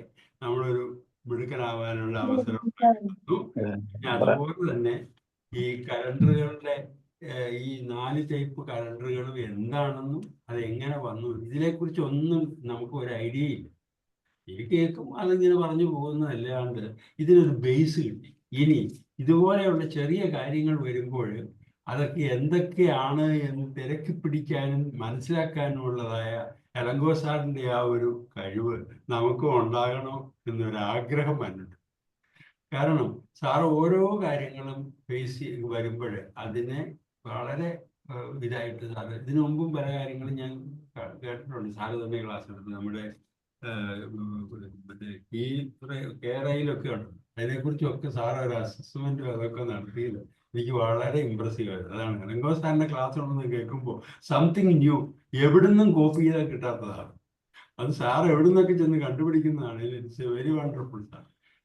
നമ്മളൊരു മിടുക്കനാവാനുള്ള അവസരം ഉണ്ടായിരുന്നു. പിന്നെ അതുപോലെ തന്നെ ഈ കലണ്ടറുകളുടെ ഈ 4 ടൈപ്പ് കലണ്ടറുകളും എന്താണെന്നും അത് എങ്ങനെ വന്നു, ഇതിനെക്കുറിച്ച് ഒന്നും നമുക്ക് ഒരു ഐഡിയ ഇല്ല. ഈ കേൾക്കും അതിങ്ങനെ പറഞ്ഞു പോകുന്നതല്ലാണ്ട് ഇതിനൊരു ബേസ് കിട്ടി. ഇനി ഇതുപോലെയുള്ള ചെറിയ കാര്യങ്ങൾ വരുമ്പോൾ അതൊക്കെ എന്തൊക്കെയാണ് എന്ന് തിരക്കി പിടിക്കാനും മനസ്സിലാക്കാനുമുള്ളതായ എലങ്കോ സാറിൻ്റെ ആ ഒരു കഴിവ് നമുക്കും ഉണ്ടാകണം എന്നൊരാഗ്രഹം വന്നിട്ടുണ്ട്. കാരണം സാറ് ഓരോ കാര്യങ്ങളും ഫേസ് വരുമ്പോൾ അതിനെ വളരെ ഇതായിട്ട് സാറ് ഇതിനു മുമ്പും പല കാര്യങ്ങളും ഞാൻ കേട്ടിട്ടുണ്ട്. സാറ് തന്നെ ക്ലാസ് എടുത്ത് നമ്മുടെ ഈ കേരളയിലൊക്കെ ഉണ്ട്. അതിനെക്കുറിച്ചൊക്കെ സാറ് ഒരു അസസ്മെന്റും അതൊക്കെ നടത്തിയത് എനിക്ക് വളരെ ഇമ്പ്രസീവ് ആയിരുന്നു. അതാണ് എലങ്കോ സാറിന്റെ ക്ലാസ് ഉണ്ടെന്ന് കേൾക്കുമ്പോൾ സംതിങ് ന്യൂ, എവിടുന്നും കോപ്പി ചെയ്താൽ കിട്ടാത്തതാണ്. അത് സാർ എവിടുന്നൊക്കെ ചെന്ന് കണ്ടുപിടിക്കുന്നതാണ്. It's a very wonderful sir.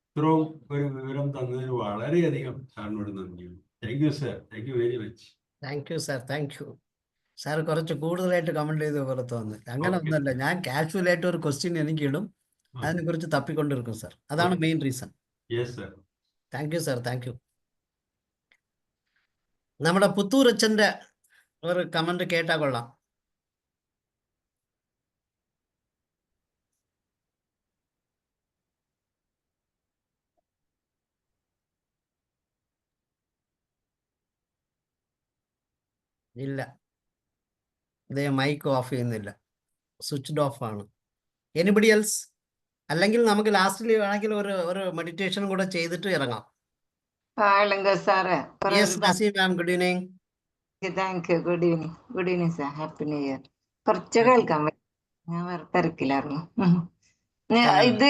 ഇത്രയും ഒരു വിവരം തന്നതിന് വളരെയധികം സാറിനോട് നന്ദിയുണ്ട്. Thank you sir. Thank you very much.
Thank you sir. Thank you sir. കുറച്ച് കൂടുതലായിട്ട് കമന്റ് ചെയ്ത പോലെ തോന്നി. അങ്ങനെ ഒന്നുമല്ല, ഞാൻ കാഷ്വൽ ആയിട്ട് ഒരു ക്വസ്റ്റ്യൻ എനിക്ക് ഇടും, അതിനെ കുറിച്ച് തപ്പിക്കൊണ്ടിരിക്കും സാർ. അതാണ് main reason.
Yes sir.
Thank you sir. Thank you. നമ്മുടെ പുത്തൂരച്ഛൻ്റെ ഒരു കമന്റ് കേട്ടാ കൊള്ളാം. ഇല്ല, ഇതേ മൈക്ക് ഓഫ് ചെയ്യുന്നില്ല, സ്വിച്ച്ഡ് ഓഫ് ആണ്. Anybody else? അല്ലെങ്കിൽ നമുക്ക് ലാസ്റ്റിൽ വേണമെങ്കിൽ ഒരു മെഡിറ്റേഷൻ കൂടെ ചെയ്തിട്ട് ഇറങ്ങാം.
Ilanga sir
yes Naseem ma'am, good evening.
Thank you. Good evening sir. Happy new year. കുറച്ച് കേൾക്കാൻ പറ്റും, ഞാൻ വേറെ തിരക്കിലായിരുന്നു. ഇത്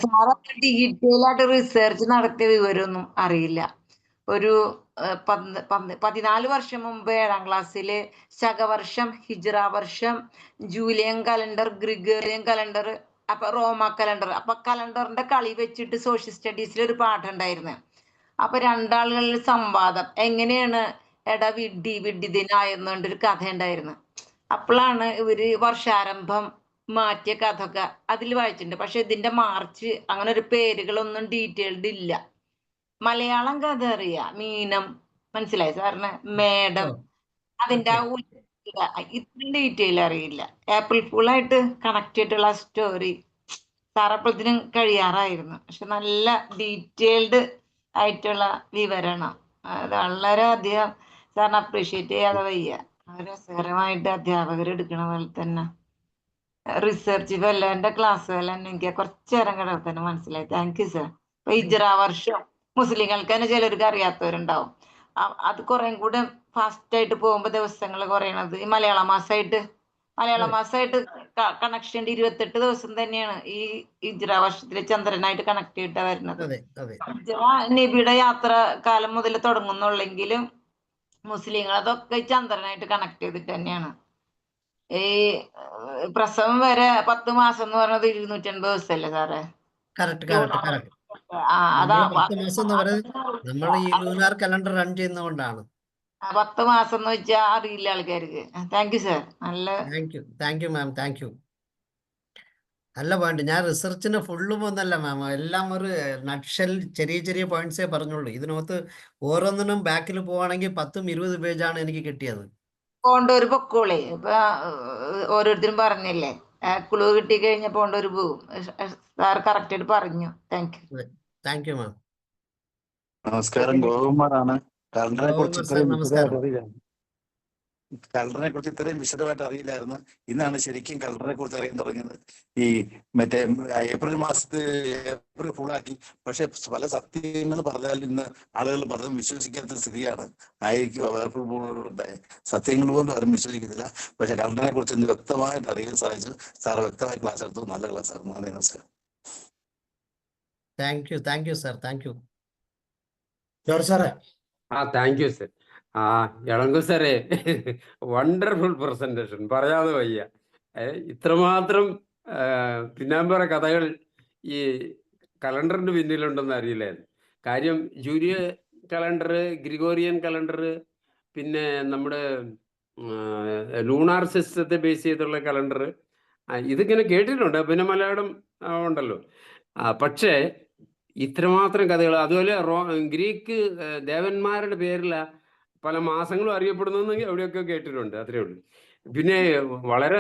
സാറ് ഡീറ്റെയിൽ ആയിട്ട് റിസർച്ച് നടത്തിയ വിവരമൊന്നും അറിയില്ല. ഒരു 14 വർഷം മുമ്പ് 7ാം ക്ലാസ്സില് ശകവർഷം, ഹിജ്റ വർഷം, ജൂലിയൻ കലണ്ടർ, ഗ്രിഗോറിയൻ കലണ്ടർ, അപ്പൊ റോമ കലണ്ടർ, അപ്പൊ കലണ്ടറിന്റെ കളി വെച്ചിട്ട് സോഷ്യൽ സ്റ്റഡീസിൽ ഒരു പാഠം ഉണ്ടായിരുന്നു. അപ്പൊ രണ്ടാളുകളിൽ സംവാദം, എങ്ങനെയാണ് എടാ വിഡ്ഢിദിനായെന്നുകൊണ്ടൊരു കഥ ഉണ്ടായിരുന്നു. അപ്പോഴാണ് ഇവര് വർഷാരംഭം മാറ്റിയ കഥയൊക്കെ അതിൽ വായിച്ചിട്ടുണ്ട്. പക്ഷെ ഇതിന്റെ മാർച്ച് അങ്ങനെ ഒരു പേരുകളൊന്നും ഡീറ്റെയിൽഡ് ഇല്ല. മലയാളം കഥ അറിയാം, മീനം, മനസ്സിലായി സാറിന്, മേഡം, അതിന്റെ ആ ഇത്രയും ഡീറ്റെയിൽ അറിയില്ല. ഏപ്രിൽ ഫുള്ളായിട്ട് കണക്ട് ചെയ്തിട്ടുള്ള സ്റ്റോറി സാറപ്പത്തിനും കഴിയാറായിരുന്നു. പക്ഷെ നല്ല ഡീറ്റെയിൽഡ് ആയിട്ടുള്ള വിവരണം, അത് വളരെയധികം സാറിന് അപ്രീഷിയേറ്റ് ചെയ്യാതെ വയ്യ. രസകരമായിട്ട് അധ്യാപകർ എടുക്കണ പോലെ തന്നെ റിസർച്ച് എന്റെ ക്ലാസ്സുകൾ തന്നെ എനിക്ക് കുറച്ചു നേരം കിടന്ന് തന്നെ മനസ്സിലായി. Thank you sir. ഇപ്പൊ ഹിജ്റ വർഷം മുസ്ലിങ്ങൾക്ക് തന്നെ ചിലർക്ക് അറിയാത്തവരുണ്ടാവും. അത് കുറെ കൂടെ ഫാസ്റ്റ് ആയിട്ട് പോകുമ്പോ ദിവസങ്ങൾ കുറയണത് ഈ മലയാള മാസമായിട്ട് കണക്ഷൻ 28 ദിവസം തന്നെയാണ് ഈ ഹിജ്റ വർഷത്തിലെ ചന്ദ്രനായിട്ട് കണക്ട് ചെയ്തിട്ടാ വരുന്നത്. നബിയുടെ യാത്ര കാലം മുതൽ തുടങ്ങുന്നുള്ളെങ്കിലും മുസ്ലിങ്ങൾ അതൊക്കെ ചന്ദ്രനായിട്ട് കണക്ട് ചെയ്തിട്ട് തന്നെയാണ്. ഈ പ്രസവം വരെ 10 മാസം എന്ന് പറയുന്നത് 250 ദിവസമല്ലേ സാറേ?
നമ്മൾ ഈ ലൂണാർ കലണ്ടർ റൺ ചെയ്യുന്നതുകൊണ്ടാണ്.
10 മാസം എന്ന് വെച്ചാൽ അറിയില്ല ആൾക്കാർക്ക്. Thank you sir. നല്ല
thank you ma'am, thank you. നല്ല പോയിന്റ്. ഞാൻ റിസർച്ചിന് ഫുള്ളും ഒന്നല്ല മാം, എല്ലാം ഒരു നട്ട്ഷെൽ ചെറിയ ചെറിയ പോയിന്റ്സേ പറഞ്ഞുള്ളൂ. ഇതിനകത്ത് ഓരോന്നിനും ബാക്കിൽ പോവാണെങ്കിൽ 10-20 പേജാണ് എനിക്ക് കിട്ടിയത്.
പോണ്ടൊരു പൊക്കോളെ ഇപ്പൊ ഓരോരുത്തരും പറഞ്ഞില്ലേ, ക്ലൂ കിട്ടി കഴിഞ്ഞപ്പോ പോണ്ടൊരു പോവും. സാർ കറക്റ്റ് ആയിട്ട് പറഞ്ഞു. Thank you.
താങ്ക് യു മാം.
നമസ്കാരം, ഗോകുമാറാണ്. കലണ്ടറിനെ കുറിച്ച് ഇത്രയും വിശദമായിട്ട് അറിയില്ലായിരുന്നു. ഇന്നാണ് ശരിക്കും കലണ്ടറിനെ കുറിച്ച് അറിയാൻ തുടങ്ങിയത്. ഈ മറ്റേ ഏപ്രിൽ മാസത്തിൽ ഏപ്രിൽ ഫുള്ളാക്കി, പക്ഷെ പല സത്യങ്ങൾ പറഞ്ഞാൽ ഇന്ന് ആളുകൾ പലതും വിശ്വസിക്കാത്ത സ്ഥിതിയാണ്. സത്യങ്ങൾ പോലും ആരും വിശ്വസിക്കുന്നില്ല. പക്ഷെ കലണ്ടറിനെ കുറിച്ച് ഇന്ന് വ്യക്തമായിട്ട് അറിയാൻ സാധിച്ചു. സാർ വ്യക്തമായി ക്ലാസ് എടുത്തു. നല്ല ക്ലാസ് ആയിരുന്നു. നന്ദി, നമസ്കാരം.
Thank you sir. Thank you
George സാറേ.
Thank you sir. ഇളങ്കു സാറേ, വണ്ടർഫുൾ പ്രസന്റേഷൻ, പറയാതെ വയ്യ. ഇത്രമാത്രം പിന്നാമ്പറ കഥകൾ ഈ കലണ്ടറിന് പിന്നിലുണ്ടെന്ന് അറിയില്ലായിരുന്നു. കാര്യം ജൂലിയൻ കലണ്ടർ, ഗ്രിഗോറിയൻ കലണ്ടർ, പിന്നെ നമ്മുടെ ലൂണാർ സിസ്റ്റത്തെ ബേസ് ചെയ്തുള്ള കലണ്ടർ, ഇതിങ്ങനെ കേട്ടിട്ടുണ്ട്. പിന്നെ മലയാളം ഉണ്ടല്ലോ. പക്ഷേ ഇത്രമാത്രം കഥകൾ, അതുപോലെ ഗ്രീക്ക് ദേവന്മാരുടെ പേരില പല മാസങ്ങളും അറിയപ്പെടുന്നെങ്കിൽ എവിടെയൊക്കെ കേട്ടിട്ടുണ്ട്. അത്രേ ഉള്ളൂ. പിന്നെ വളരെ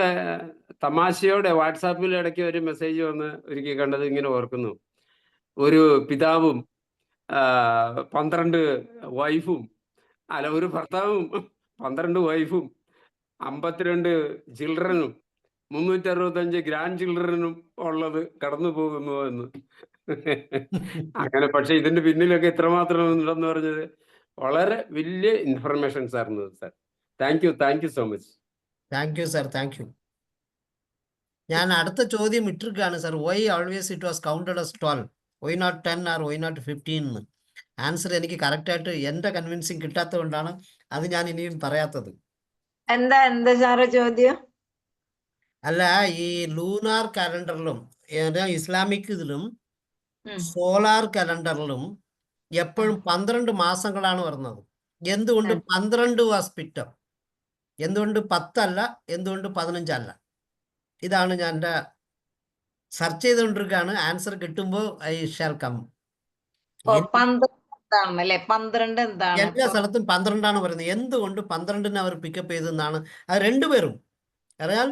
തമാശയോടെ വാട്സാപ്പിൽ ഇടയ്ക്ക് ഒരു മെസ്സേജ് വന്ന് ഒരിക്കൽ കണ്ടത് ഇങ്ങനെ ഓർക്കുന്നു. ഒരു പിതാവും 12 വൈഫും, അല്ല ഒരു ഭർത്താവും 12 വൈഫും 52 ചിൽഡ്രനും 365 ഗ്രാൻഡ് ചിൽഡ്രനും ഉള്ളത് കടന്നു പോകുന്നു എന്ന്. അങ്ങനെ. പക്ഷെ ഇതിന്റെ പിന്നിലൊക്കെ ഇത്രമാത്രം ഉണ്ടെന്ന് പറഞ്ഞത് വളരെ വലിയ ഇൻഫർമേഷൻസ് ആയിരുന്നു sir. Thank you so much.
Thank you sir. Thank you. ഞാൻ അടുത്ത ചോദ്യം ഇട്ടിരിക്കുകയാണ് sir. Why always it was counted as 12? Why not 10 or why not 15? Answer എനിക്ക് കറക്റ്റായിട്ട് എന്റെ കൺവിൻസിങ് കിട്ടാത്തത് കൊണ്ടാണ് അത് ഞാൻ ഇനിയും പറയാത്തത്.
എന്താ സാറേ ചോദ്യം?
അല്ല, ഈ ലൂണാർ കലണ്ടറിലും ഇസ്ലാമിക് ഇതിലും സോളാർ കലണ്ടറിലും എപ്പോഴും 12 മാസങ്ങളാണ് വരുന്നത്. എന്തുകൊണ്ട് 12 വാസ് പിറ്റം? എന്തുകൊണ്ട് 10 അല്ല? എന്തുകൊണ്ട് 15 അല്ല? ഇതാണ് ഞാൻ എൻ്റെ സെർച്ച് ചെയ്തുകൊണ്ടിരിക്കുകയാണ്. ആൻസർ കിട്ടുമ്പോൾ ഐ ഷാൽ കം.
12 എന്താണ്?
എല്ലാ സ്ഥലത്തും 12 പറയുന്നത്. എന്തുകൊണ്ട് 12 അവർ പിക്കപ്പ് ചെയ്തെന്നാണ്. അത് രണ്ടുപേരും അറിയാൽ.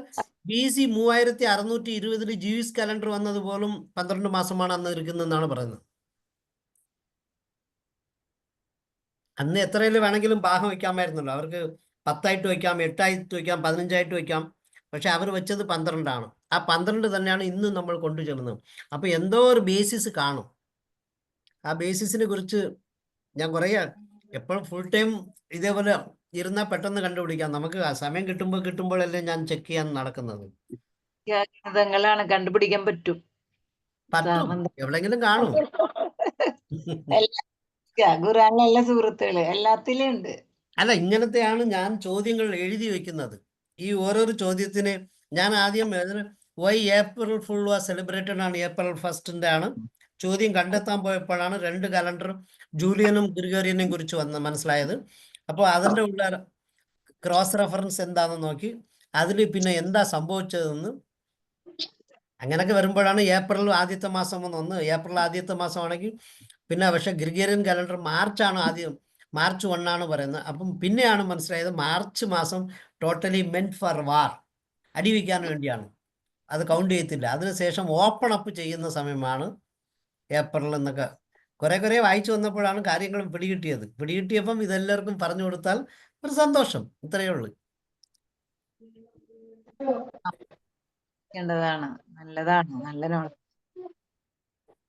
BC 3620 ജൂയിഷ് കലണ്ടർ വന്നത് പോലും 12 മാസമാണ് അന്ന് ഇരിക്കുന്നതെന്നാണ് പറയുന്നത്. അന്ന് എത്രയിൽ വേണമെങ്കിലും ഭാഗം വയ്ക്കാമായിരുന്നല്ലോ. അവർക്ക് 10 ആയിട്ട് വയ്ക്കാം, 8 ആയിട്ട് വയ്ക്കാം, 15 ആയിട്ട് വയ്ക്കാം. പക്ഷെ അവർ വെച്ചത് 12 ആ 12 തന്നെയാണ് ഇന്ന് നമ്മൾ കൊണ്ടുചെല്ലുന്നത്. അപ്പോൾ എന്തോ ഒരു ബേസിസ് കാണും. ആ ബേസിസിനെ കുറിച്ച് ഞാൻ കുറേ എപ്പോഴും ഫുൾ ടൈം ഇതേപോലെ ഇരുന്നാൽ പെട്ടെന്ന് കണ്ടുപിടിക്കാം. നമുക്ക് ആ സമയം കിട്ടുമ്പോഴല്ലേ ഞാൻ ചെക്ക് ചെയ്യാൻ നടക്കുന്നത്.
ഗണിതങ്ങളാണ് കണ്ടുപിടിക്കാൻ പറ്റും.
പറ്റും,
കാരണം
എവിടെയെങ്കിലും കാണും.
ഖുറാനിലെ സുഹൃത്തുക്കള് എല്ലാത്തിലും ഉണ്ട്.
അല്ല, ഇങ്ങനത്തെയാണ് ഞാൻ ചോദ്യങ്ങൾ എഴുതി വെക്കുന്നത്. ഈ ഓരോരോ ചോദ്യത്തിന് ഞാൻ ആദ്യം why April fool was celebrated ആണ്, ഏപ്രിൽ 1 ആണ് ചോദ്യം കണ്ടെത്താൻ പോയപ്പോഴാണ് 2 കലണ്ടർ ജൂലിയനും ഗ്രിഗോറിയനെയും കുറിച്ച് മനസ്സിലായത്. അപ്പോൾ അതിൻ്റെ ഉള്ള ക്രോസ് റെഫറൻസ് എന്താണെന്ന് നോക്കി അതിൽ പിന്നെ എന്താ സംഭവിച്ചതെന്ന് അങ്ങനെയൊക്കെ വരുമ്പോഴാണ് ഏപ്രിൽ ആദ്യത്തെ മാസം ഒന്ന് ഏപ്രിൽ ആദ്യത്തെ മാസമാണെങ്കിൽ പിന്നെ പക്ഷേ ഗ്രിഗോറിയൻ കലണ്ടർ മാർച്ചാണ് ആദ്യം, മാർച്ച് 1 പറയുന്നത്. അപ്പം പിന്നെയാണ് മനസ്സിലായത് മാർച്ച് മാസം ടോട്ടലി മെന്റ് ഫോർ വാർ, അടിവയ്ക്കാൻ വേണ്ടിയാണ്, അത് കൗണ്ട് ചെയ്യത്തില്ല. അതിനുശേഷം ഓപ്പൺ അപ്പ് ചെയ്യുന്ന സമയമാണ് ഏപ്രിൽ എന്നൊക്കെ കുറേ വായിച്ചു വന്നപ്പോഴാണ് കാര്യങ്ങളും പിടികിട്ടിയപ്പം ഇതെല്ലാവർക്കും പറഞ്ഞു കൊടുത്താൽ ഒരു സന്തോഷം. ഇത്രയേ ഉള്ളൂ.
നല്ലതാണ്, നല്ല നോളജ്.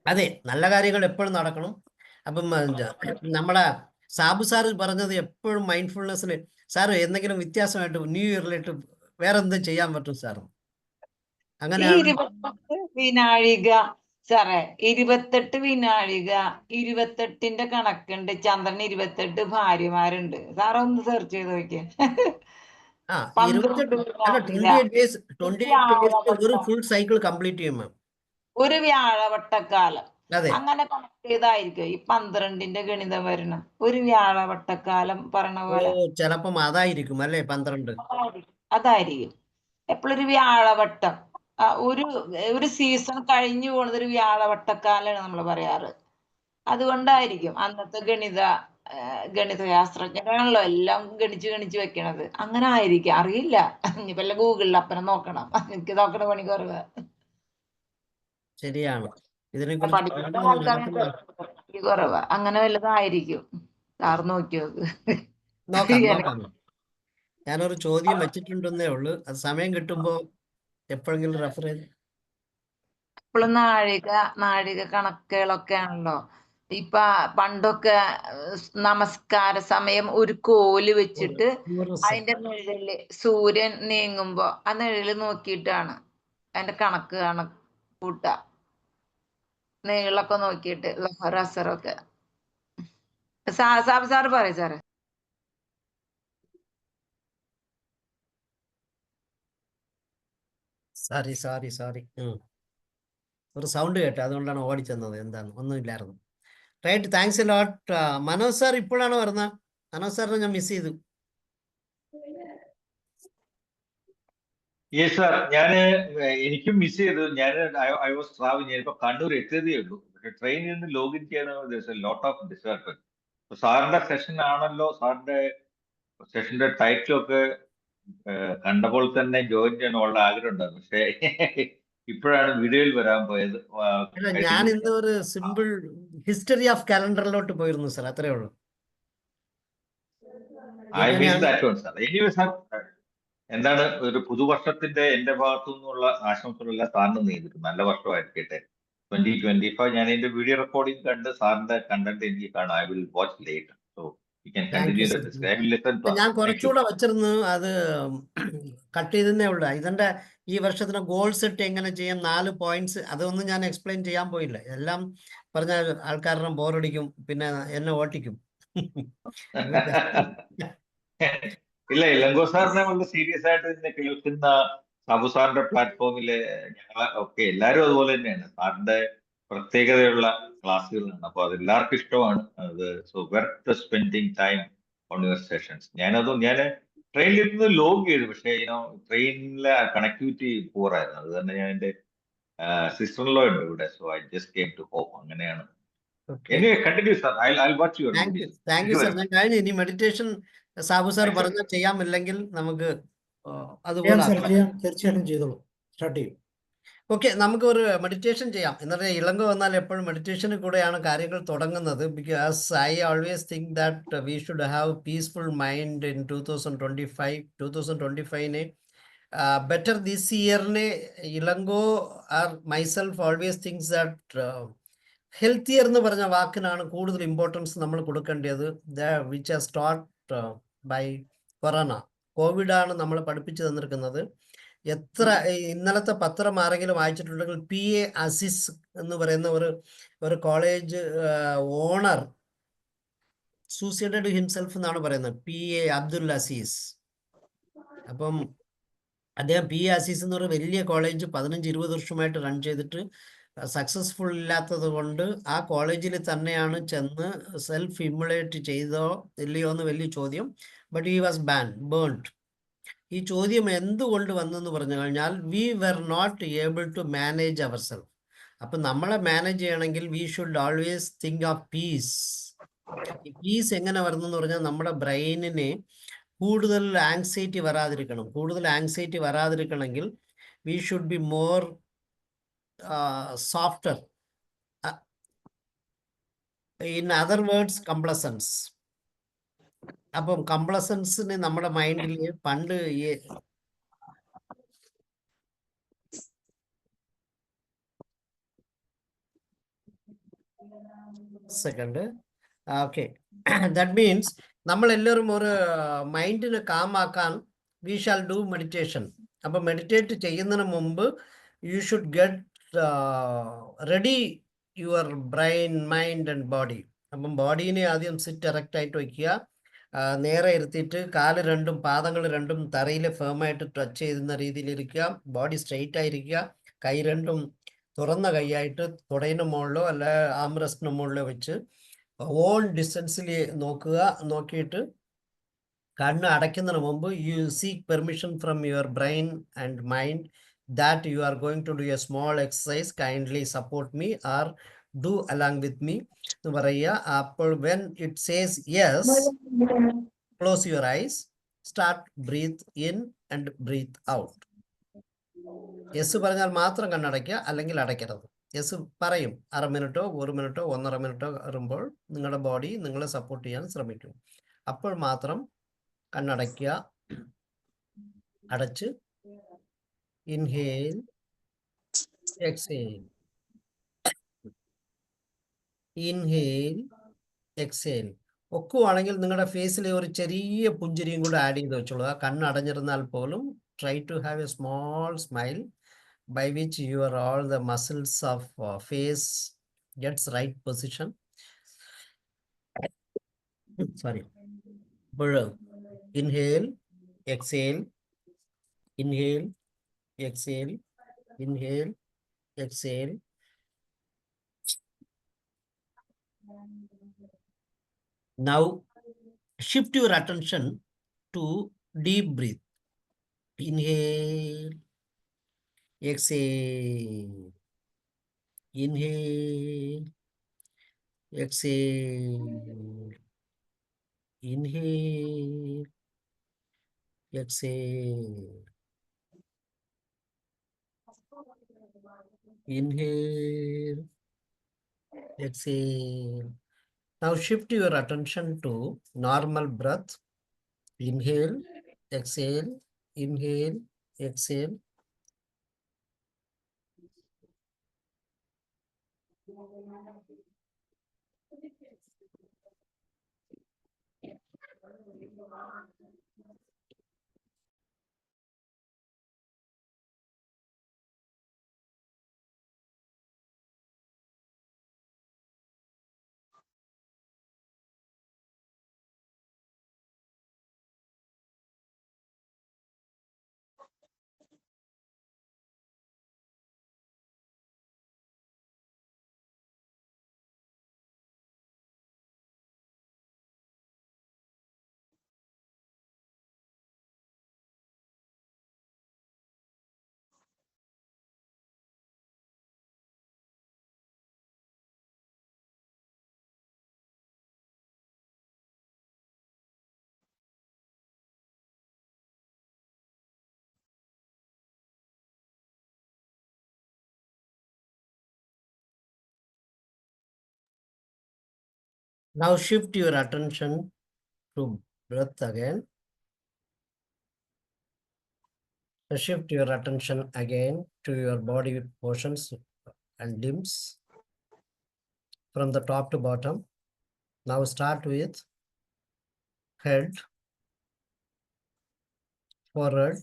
അതെ, നല്ല കാര്യങ്ങൾ എപ്പോഴും നടക്കണം. അപ്പം നമ്മുടെ സാബു സാറ് പറഞ്ഞത് എപ്പോഴും മൈൻഡ്ഫുൾനെസ്സിന് സാറ് എന്തെങ്കിലും വ്യത്യാസമായിട്ട് ന്യൂ ഇയറിലായിട്ട് വേറെ എന്തും ചെയ്യാൻ പറ്റും സാറ്? അങ്ങനെയാണ്
28 വിനാഴിക സാറേ, 28 വിനാഴിക 28ന്റെ കണക്കുണ്ട്. ചന്ദ്രന് 28 ഭാര്യമാരുണ്ട്. സാറ് ഒന്ന് സെർച്ച് ചെയ്ത് നോക്കിയേ.
28 days ഒരു ഫുൾ സൈക്കിൾ കംപ്ലീറ്റ് ചെയ്യുമ്പോൾ
ഒരു വ്യാഴവട്ടക്കാലം
അതെ
അങ്ങനെ കണക്ട് ചെയ്തായിരിക്കും ഈ 12ന്റെ ഗണിതം വരണം. ഒരു വ്യാഴവട്ടക്കാലം പറഞ്ഞ പോലെ
ചിലപ്പം അതായിരിക്കും അല്ലേ 12.
അതായിരിക്കും എപ്പോഴും ഒരു വ്യാഴവട്ടം. ഒരു സീസൺ കഴിഞ്ഞു പോണത് ഒരു വ്യാഴവട്ടക്കാലാണ് നമ്മൾ പറയാറ്. അതുകൊണ്ടായിരിക്കും അന്നത്തെ ഗണിത ശാസ്ത്രജ്ഞരാണല്ലോ എല്ലാം ഗണിച്ച് വെക്കണത്. അങ്ങനെ ആയിരിക്കും, അറിയില്ല. ഇനിയിപ്പോ ഗൂഗിളിൽ അപ്പനെ നോക്കണം. എനിക്ക് നോക്കണ പണി കുറവ്.
ശരിയാണ്. ഇതിനെ
പഠിക്കുന്ന ആൾക്കാരെ കുറവാ. അങ്ങനെ വല്ലതായിരിക്കും. സാർ നോക്കി
നോക്കാം. ഞാനൊരു ചോദ്യം വെച്ചിട്ടുണ്ടെന്നേ ഉള്ളൂ. അത് സമയം കിട്ടുമ്പോ എപ്പോഴെങ്കിലും റെഫർ ചെയ്ത്.
ഇപ്പോഴും നാഴിക കണക്കുകളൊക്കെ ആണല്ലോ. ഇപ്പൊ പണ്ടൊക്കെ നമസ്കാര സമയം ഒരു കോല് വെച്ചിട്ട് അതിന്റെ നിഴല് സൂര്യൻ നീങ്ങുമ്പോ ആ നിഴല് നോക്കിയിട്ടാണ് അതിന്റെ കണക്ക് കൂട്ടുക. നീളൊക്കെ നോക്കിയിട്ട് റസറൊക്കെ. സാറ് പറയും സാറേ.
സോറി ഒരു സൗണ്ട് കേട്ടോ, അതുകൊണ്ടാണ് ഓടിച്ചെന്നത്. എന്താണ്, ഒന്നുമില്ലായിരുന്നു. Right, thanks a lot. Manoj sir ഇപ്പോഴാണ് വരുന്നത്? മനോജ് സാറിനെ ഞാൻ മിസ് ചെയ്തു.
യെസ് സാർ, എനിക്കും മിസ് ചെയ്തു. I was travelling. ഞാനിപ്പോ കണ്ണൂർ എത്തിയതേ ഉള്ളൂ. പക്ഷെ ട്രെയിനിൽ നിന്ന് ലോഗിൻ ചെയ്യാൻ ലോട്ട് ഓഫ് ഡിസ്റ്റർബൻസ്. സാറിന്റെ സെഷൻ ആണല്ലോ, സാറിന്റെ സെഷന്റെ ടൈറ്റിലൊക്കെ കണ്ടപ്പോൾ തന്നെ ജോയിൻ ചെയ്യാൻ വളരെ ആഗ്രഹം ഉണ്ടായിരുന്നു. പക്ഷേ ഇപ്പോഴാണ് വീഡിയോയിൽ വരാൻ പോയത്.
ഞാൻ ഇന്ന് ഒരു സിമ്പിൾ ഹിസ്റ്ററി ഓഫ് കാലണ്ടറിലോട്ട് പോയിരുന്നു സാർ, അത്രേ ഉള്ളൂ.
I miss that one sir. Anyway sir, എന്താണ് ഒരു പുതുവർഷത്തിന്റെ എന്റെ ഭാഗത്തു നിന്നുള്ള ആശംസകളെല്ലാം സാറിന് നേരിടും. നല്ല വർഷമായിരിക്കട്ടെ 2025. ഞാൻ എന്റെ വീഡിയോ റെക്കോർഡിംഗ് കണ്ട് സാറിന്റെ കണ്ടന്റ് എനിക്ക് കാണാം. I will watch later. So you can continue the discussion. I will listen.
ഞാൻ കുറച്ചുകൂടെ വെച്ചിരുന്നു, അത് കട്ട് ചെയ്തേ ഉള്ളൂ. ഇതിന്റെ ഈ വർഷത്തിന് ഗോൾ സെറ്റ് എങ്ങനെ ചെയ്യാം, 4 പോയിന്റ്സ്, അതൊന്നും ഞാൻ എക്സ്പ്ലെയിൻ ചെയ്യാൻ പോയില്ല. എല്ലാം പറഞ്ഞാൽ ആൾക്കാരുടെ ബോറടിക്കും, പിന്നെ എന്നെ ഓട്ടിക്കും.
ഇല്ല, ഇളങ്കോ സാറിനെ വളരെ സീരിയസ് ആയിട്ട് ഇതിനെ കേൾക്കുന്ന സാബു സാറിന്റെ പ്ലാറ്റ്ഫോമില് ഞങ്ങളെ ഒക്കെ എല്ലാവരും അതുപോലെ തന്നെയാണ്. സാറിന്റെ പ്രത്യേകതയുള്ള ക്ലാസ്സുകളാണ്. അപ്പൊ അത് എല്ലാവർക്കും ഇഷ്ടമാണ്. അത് so Worth spending time on your sessions. ഞാൻ ട്രെയിനിൽ ഇരുന്ന് ലോഗ് ചെയ്തു, പക്ഷേ ട്രെയിനിലെ കണക്ടിവിറ്റി പൂർ ആയിരുന്നു. അത് തന്നെ ഞാൻ എന്റെ സിസ്റ്ററിലോ ഉണ്ട് ഇവിടെ. So I just came to home. അങ്ങനെയാണ്. Continue sir. I watch your.
Thank you sir. ഞാൻ കഴിഞ്ഞു. ഇനി മെഡിറ്റേഷൻ സാബു സാർ പറഞ്ഞാൽ ചെയ്യാമില്ലെങ്കിൽ നമുക്ക് അതുപോലെ
തീർച്ചയായിട്ടും ചെയ്തോളൂ. സ്റ്റാർട്ട് ചെയ്യും.
ഓക്കെ, നമുക്ക് ഒരു മെഡിറ്റേഷൻ ചെയ്യാം. എന്നിട്ട് ഇളങ്കോ വന്നാൽ എപ്പോഴും മെഡിറ്റേഷന് കൂടെയാണ് കാര്യങ്ങൾ തുടങ്ങുന്നത്. Because I always think that we should have peaceful mind in 2025. 2025നെ better this year ne Ilango or myself always thinks that healthier എന്ന് പറഞ്ഞ വാക്കിനാണ് കൂടുതൽ ഇമ്പോർട്ടൻസ് നമ്മൾ കൊടുക്കേണ്ടത്. Which has taught by corona. Covid ആണ് നമ്മൾ പഠിപ്പിച്ചു തന്നിരിക്കുന്നത്. എത്ര ഇന്നലത്തെ പത്രം ആരെങ്കിലും വായിച്ചിട്ടുണ്ടെങ്കിൽ PA അസീസ് എന്ന് പറയുന്ന ഒരു കോളേജ് ഓണർ സൂസൈഡഡ് ഹിംസെൽഫ് എന്നാണ് പറയുന്നത്. PA അബ്ദുൽ അസീസ്. അപ്പം അദ്ദേഹം PA അസീസ് എന്ന് പറയുന്ന വലിയ കോളേജ് 15-20 വർഷമായിട്ട് റൺ ചെയ്തിട്ട് സക്സസ്ഫുൾ ഇല്ലാത്തത് കൊണ്ട് ആ കോളേജിൽ തന്നെയാണ് ചെന്ന് സെൽഫ് ഇമ്മുലേറ്റ് ചെയ്തോ ഇല്ലയോ എന്ന് വലിയ ചോദ്യം. But he was burned. ഈ ചോദ്യം എന്തുകൊണ്ട് വന്നെന്ന് പറഞ്ഞു കഴിഞ്ഞാൽ we were not able to manage our self. അപ്പം നമ്മളെ മാനേജ് ചെയ്യണമെങ്കിൽ we should always think of peace. ഈ പീസ് എങ്ങനെ വരുന്നെന്ന് പറഞ്ഞാൽ നമ്മുടെ ബ്രെയിനിനെ കൂടുതൽ ആങ്സൈറ്റി വരാതിരിക്കണം. കൂടുതൽ ആങ്സൈറ്റി വരാതിരിക്കണമെങ്കിൽ we should be more softer. In other words, complacence. അപ്പം കംപ്ലസൻസിന് നമ്മുടെ മൈൻഡിൽ പണ്ട് സെക്കൻഡ് ഓക്കെ ദാറ്റ് മീൻസ് നമ്മളെല്ലാവരും ഒരു മൈൻഡിനെ കാമാക്കാൻ വി ഷാൽ ഡു മെഡിറ്റേഷൻ. അപ്പം മെഡിറ്റേറ്റ് ചെയ്യുന്നതിന് മുമ്പ് you should get ready your brain, mind and body. അപ്പം ബോഡീനെ ആദ്യം സിറ്റ് എറക്റ്റ് ആയിട്ട് വയ്ക്കുക. നേരെ ഇരുത്തിയിട്ട് കാല് രണ്ടും പാദങ്ങൾ രണ്ടും തറയിൽ ഫേമായിട്ട് ടച്ച് ചെയ്യുന്ന രീതിയിലിരിക്കുക. ബോഡി സ്ട്രെയിറ്റ് ആയിരിക്കുക. കൈ രണ്ടും തുറന്ന കൈയായിട്ട് തുടയിന് മുകളിലോ അല്ല ആംറസ്റ്റിന് മുകളിലോ വെച്ച് ഓൺ ഡിസ്റ്റൻസിൽ നോക്കുക. നോക്കിയിട്ട് കണ്ണ് അടയ്ക്കുന്നതിന് മുമ്പ് U seek permission from your brain and mind that you are going to do a small exercise. Kindly support me or do along with me എന്ന് പറയുക. അപ്പോൾ when it says yes, close your eyes, start breathe in and breathe out. Yes പറഞ്ഞാൽ മാത്രം കണ്ണടയ്ക്കുക, അല്ലെങ്കിൽ അടയ്ക്കരുത്. Yes പറയും 1/2 മിനിറ്റോ 1 മിനിറ്റോ 1.5 മിനിറ്റോ വരുമ്പോൾ നിങ്ങളുടെ ബോഡി നിങ്ങളെ സപ്പോർട്ട് ചെയ്യാൻ ശ്രമിക്കും. അപ്പോൾ മാത്രം കണ്ണടയ്ക്കുക. അടച്ച് inhale, exhale, inhale, exhale. ഒക്കുവാണെങ്കിൽ നിങ്ങളുടെ ഫേസിൽ ഒരു ചെറിയ പുഞ്ചിരിയും കൂടെ ആഡ് ചെയ്ത് വെച്ചോളൂ. ആ കണ്ണ് അടഞ്ഞിരുന്നാൽ പോലും try to have a small smile by which your all the muscles of face gets right position. Sorry. അപ്പോൾ inhale, exhale, inhale, exhale, inhale, exhale. Now shift your attention to deep breath. Inhale, exhale, inhale, exhale, inhale, exhale. Inhale, exhale. Now shift your attention to normal breath. Inhale, exhale, inhale, exhale. Now shift your attention to breath again. Shift your attention again to your body portions and limbs from the top to bottom. Now start with head, forehead,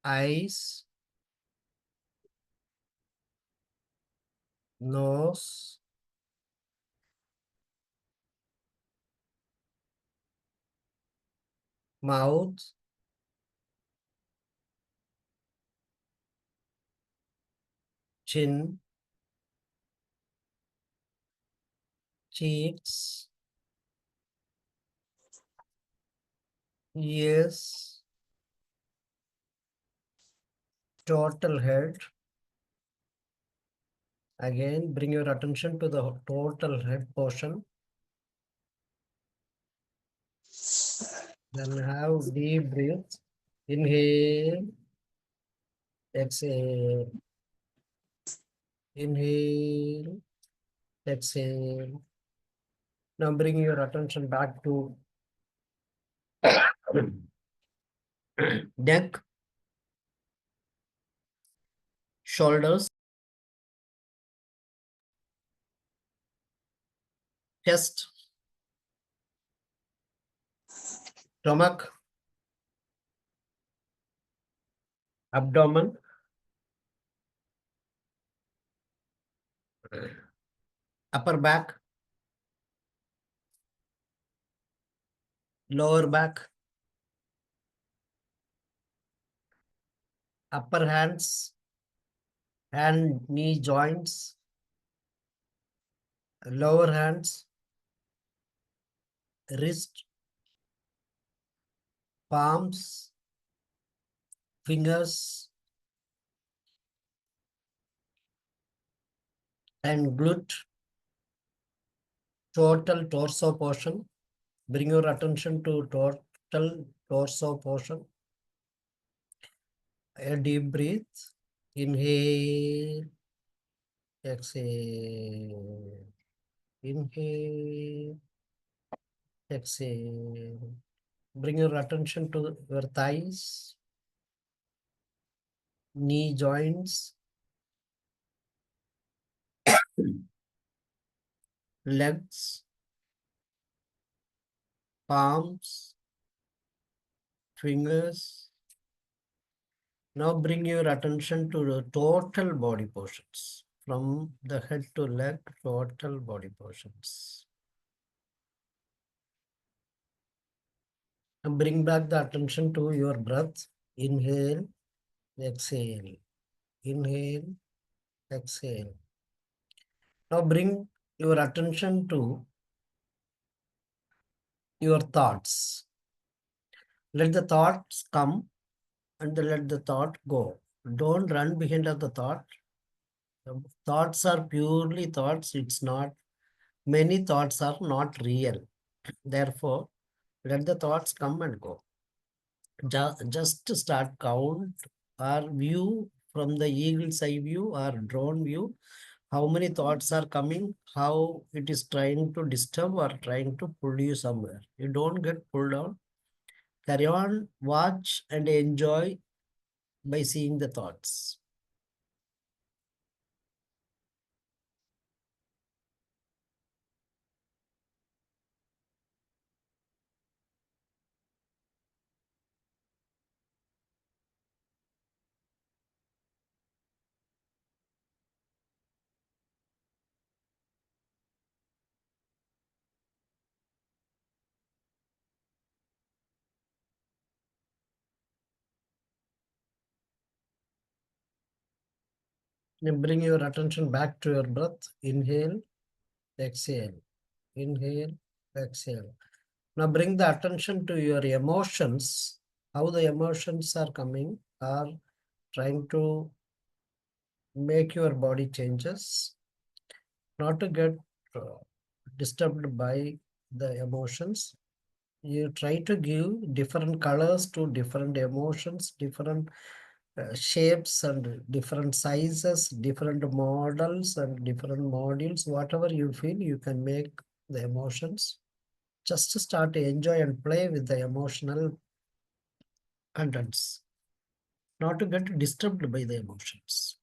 eyes, nose, mouth, chin, cheeks, ears, total head. Again, bring your attention to the total head portion. Then have deep breath. Inhale, exhale. Inhale, exhale. Now bring your attention back to neck, shoulders, chest, stomach, abdomen, upper back, lower back, upper hands, hand knee joints, lower hands, wrist, palms, fingers, and glute, total torso portion. Bring your attention to total torso portion. A deep breath. Inhale, exhale. Inhale, exhale. Bring your attention to your thighs, knee joints, legs, palms, fingers. Now bring your attention to the total body portions. From the head to leg, total body portions. And bring back the attention to your breath. Inhale, exhale. Inhale, exhale. Now bring your attention to your thoughts. Let the thoughts come and let the thought go. Don't run behind of the thought. Thoughts are purely thoughts. It's not, many thoughts are not real. Therefore, let the thoughts come and go. Just to start count or view from the eagle's eye view or drone view, how many thoughts are coming, how it is trying to disturb or trying to pull you somewhere. You don't get pulled down. Carry on, watch and enjoy by seeing the thoughts. Then bring your attention back to your breath. Inhale, exhale. Inhale, exhale. Now bring the attention to your emotions, how the emotions are coming, are trying to make your body changes, not to get disturbed by the emotions. You try to give different colors to different emotions, different shapes and different sizes, different models and different modules, whatever you feel, you can make the emotions. just start to enjoy and play with the emotional contents, not to get disturbed by the emotions.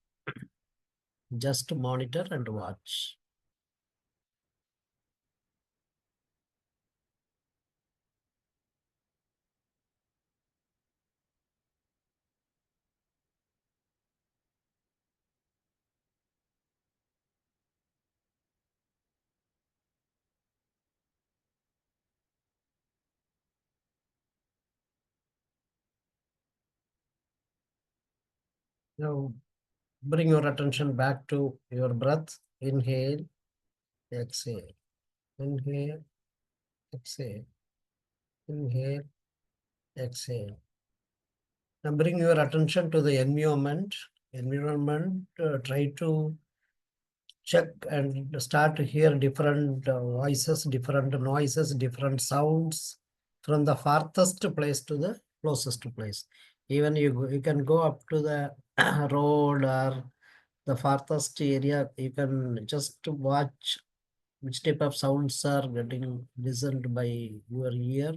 Just monitor and watch. Now bring your attention back to your breath. Inhale, exhale. Inhale, exhale. Inhale, exhale. Now bring your attention to the environment. Try to check and start to hear different voices, different noises, different sounds from the farthest place to the closest place. Even you can go up to the road or the farthest area. You can just watch which type of sounds are getting listened by your ear.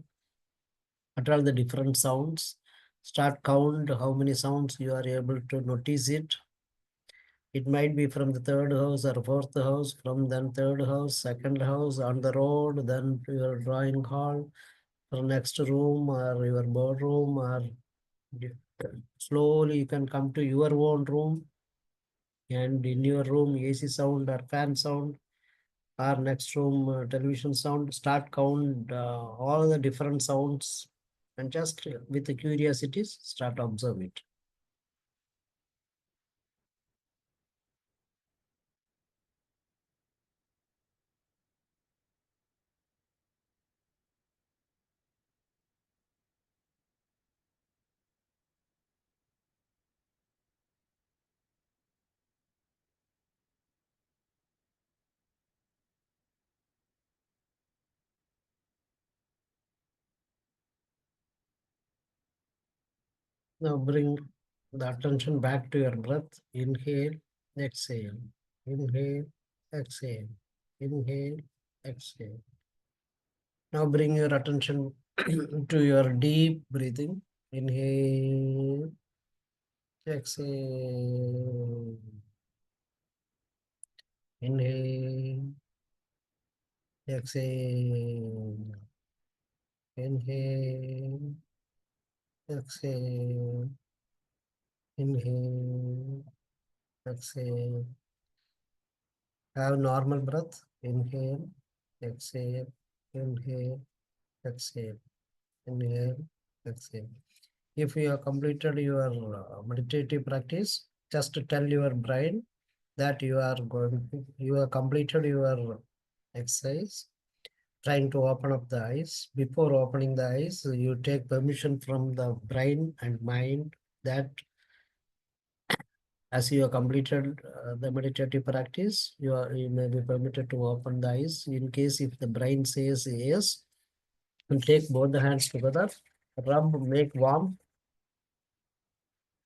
What are the different sounds? Start count how many sounds you are able to notice it. It might be from the third house or fourth house, from then third house, second house, on the road, then to your drawing hall, or next room, or your boardroom, or slowly you can come to your own room, and in your room, AC sound or fan sound, or next room, television sound. Start count all the different sounds, and just with the curiosities, start observe it. Now bring the attention back to your breath. Inhale, exhale. Inhale, exhale. Inhale, exhale. Now bring your attention to your deep breathing. Inhale, exhale. Inhale, exhale. Inhale, exhale. Inhale, exhale. Have normal breath. Inhale, exhale. Inhale, exhale. Inhale, exhale. If you have completed your meditative practice, just tell your brain that you have completed your exercise. Trying to open up the eyes. Before opening the eyes, you take permission from the brain and mind that as you have completed the meditative practice, you may be permitted to open the eyes. In case if the brain says yes, you take both the hands together, rub, make warm.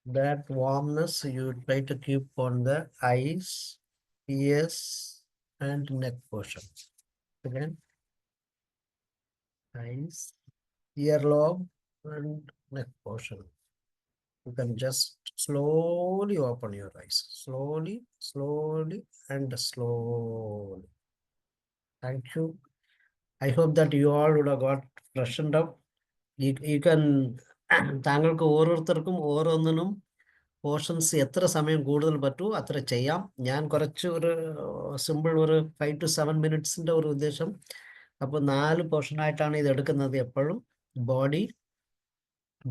That warmness you try to keep on the eyes, ears, and neck portion. Again, eyes, earlobe, and neck portion. You can just slowly open your eyes. Slowly, slowly, and slowly. Thank you. I hope that you all would have got freshened up. You can താങ്കൾക്ക് ഓരോരുത്തർക്കും ഓരോന്നിനും portions എത്ര സമയം കൂടുതൽ പറ്റുമോ അത്ര ചെയ്യാം. ഞാൻ കുറച്ച് ഒരു സിമ്പിൾ ഒരു 5 to 7 minutes ഒരു ഉദ്ദേശം. അപ്പോൾ 4 പോർഷനായിട്ടാണ് ഇത് എടുക്കുന്നത് എപ്പോഴും. Body,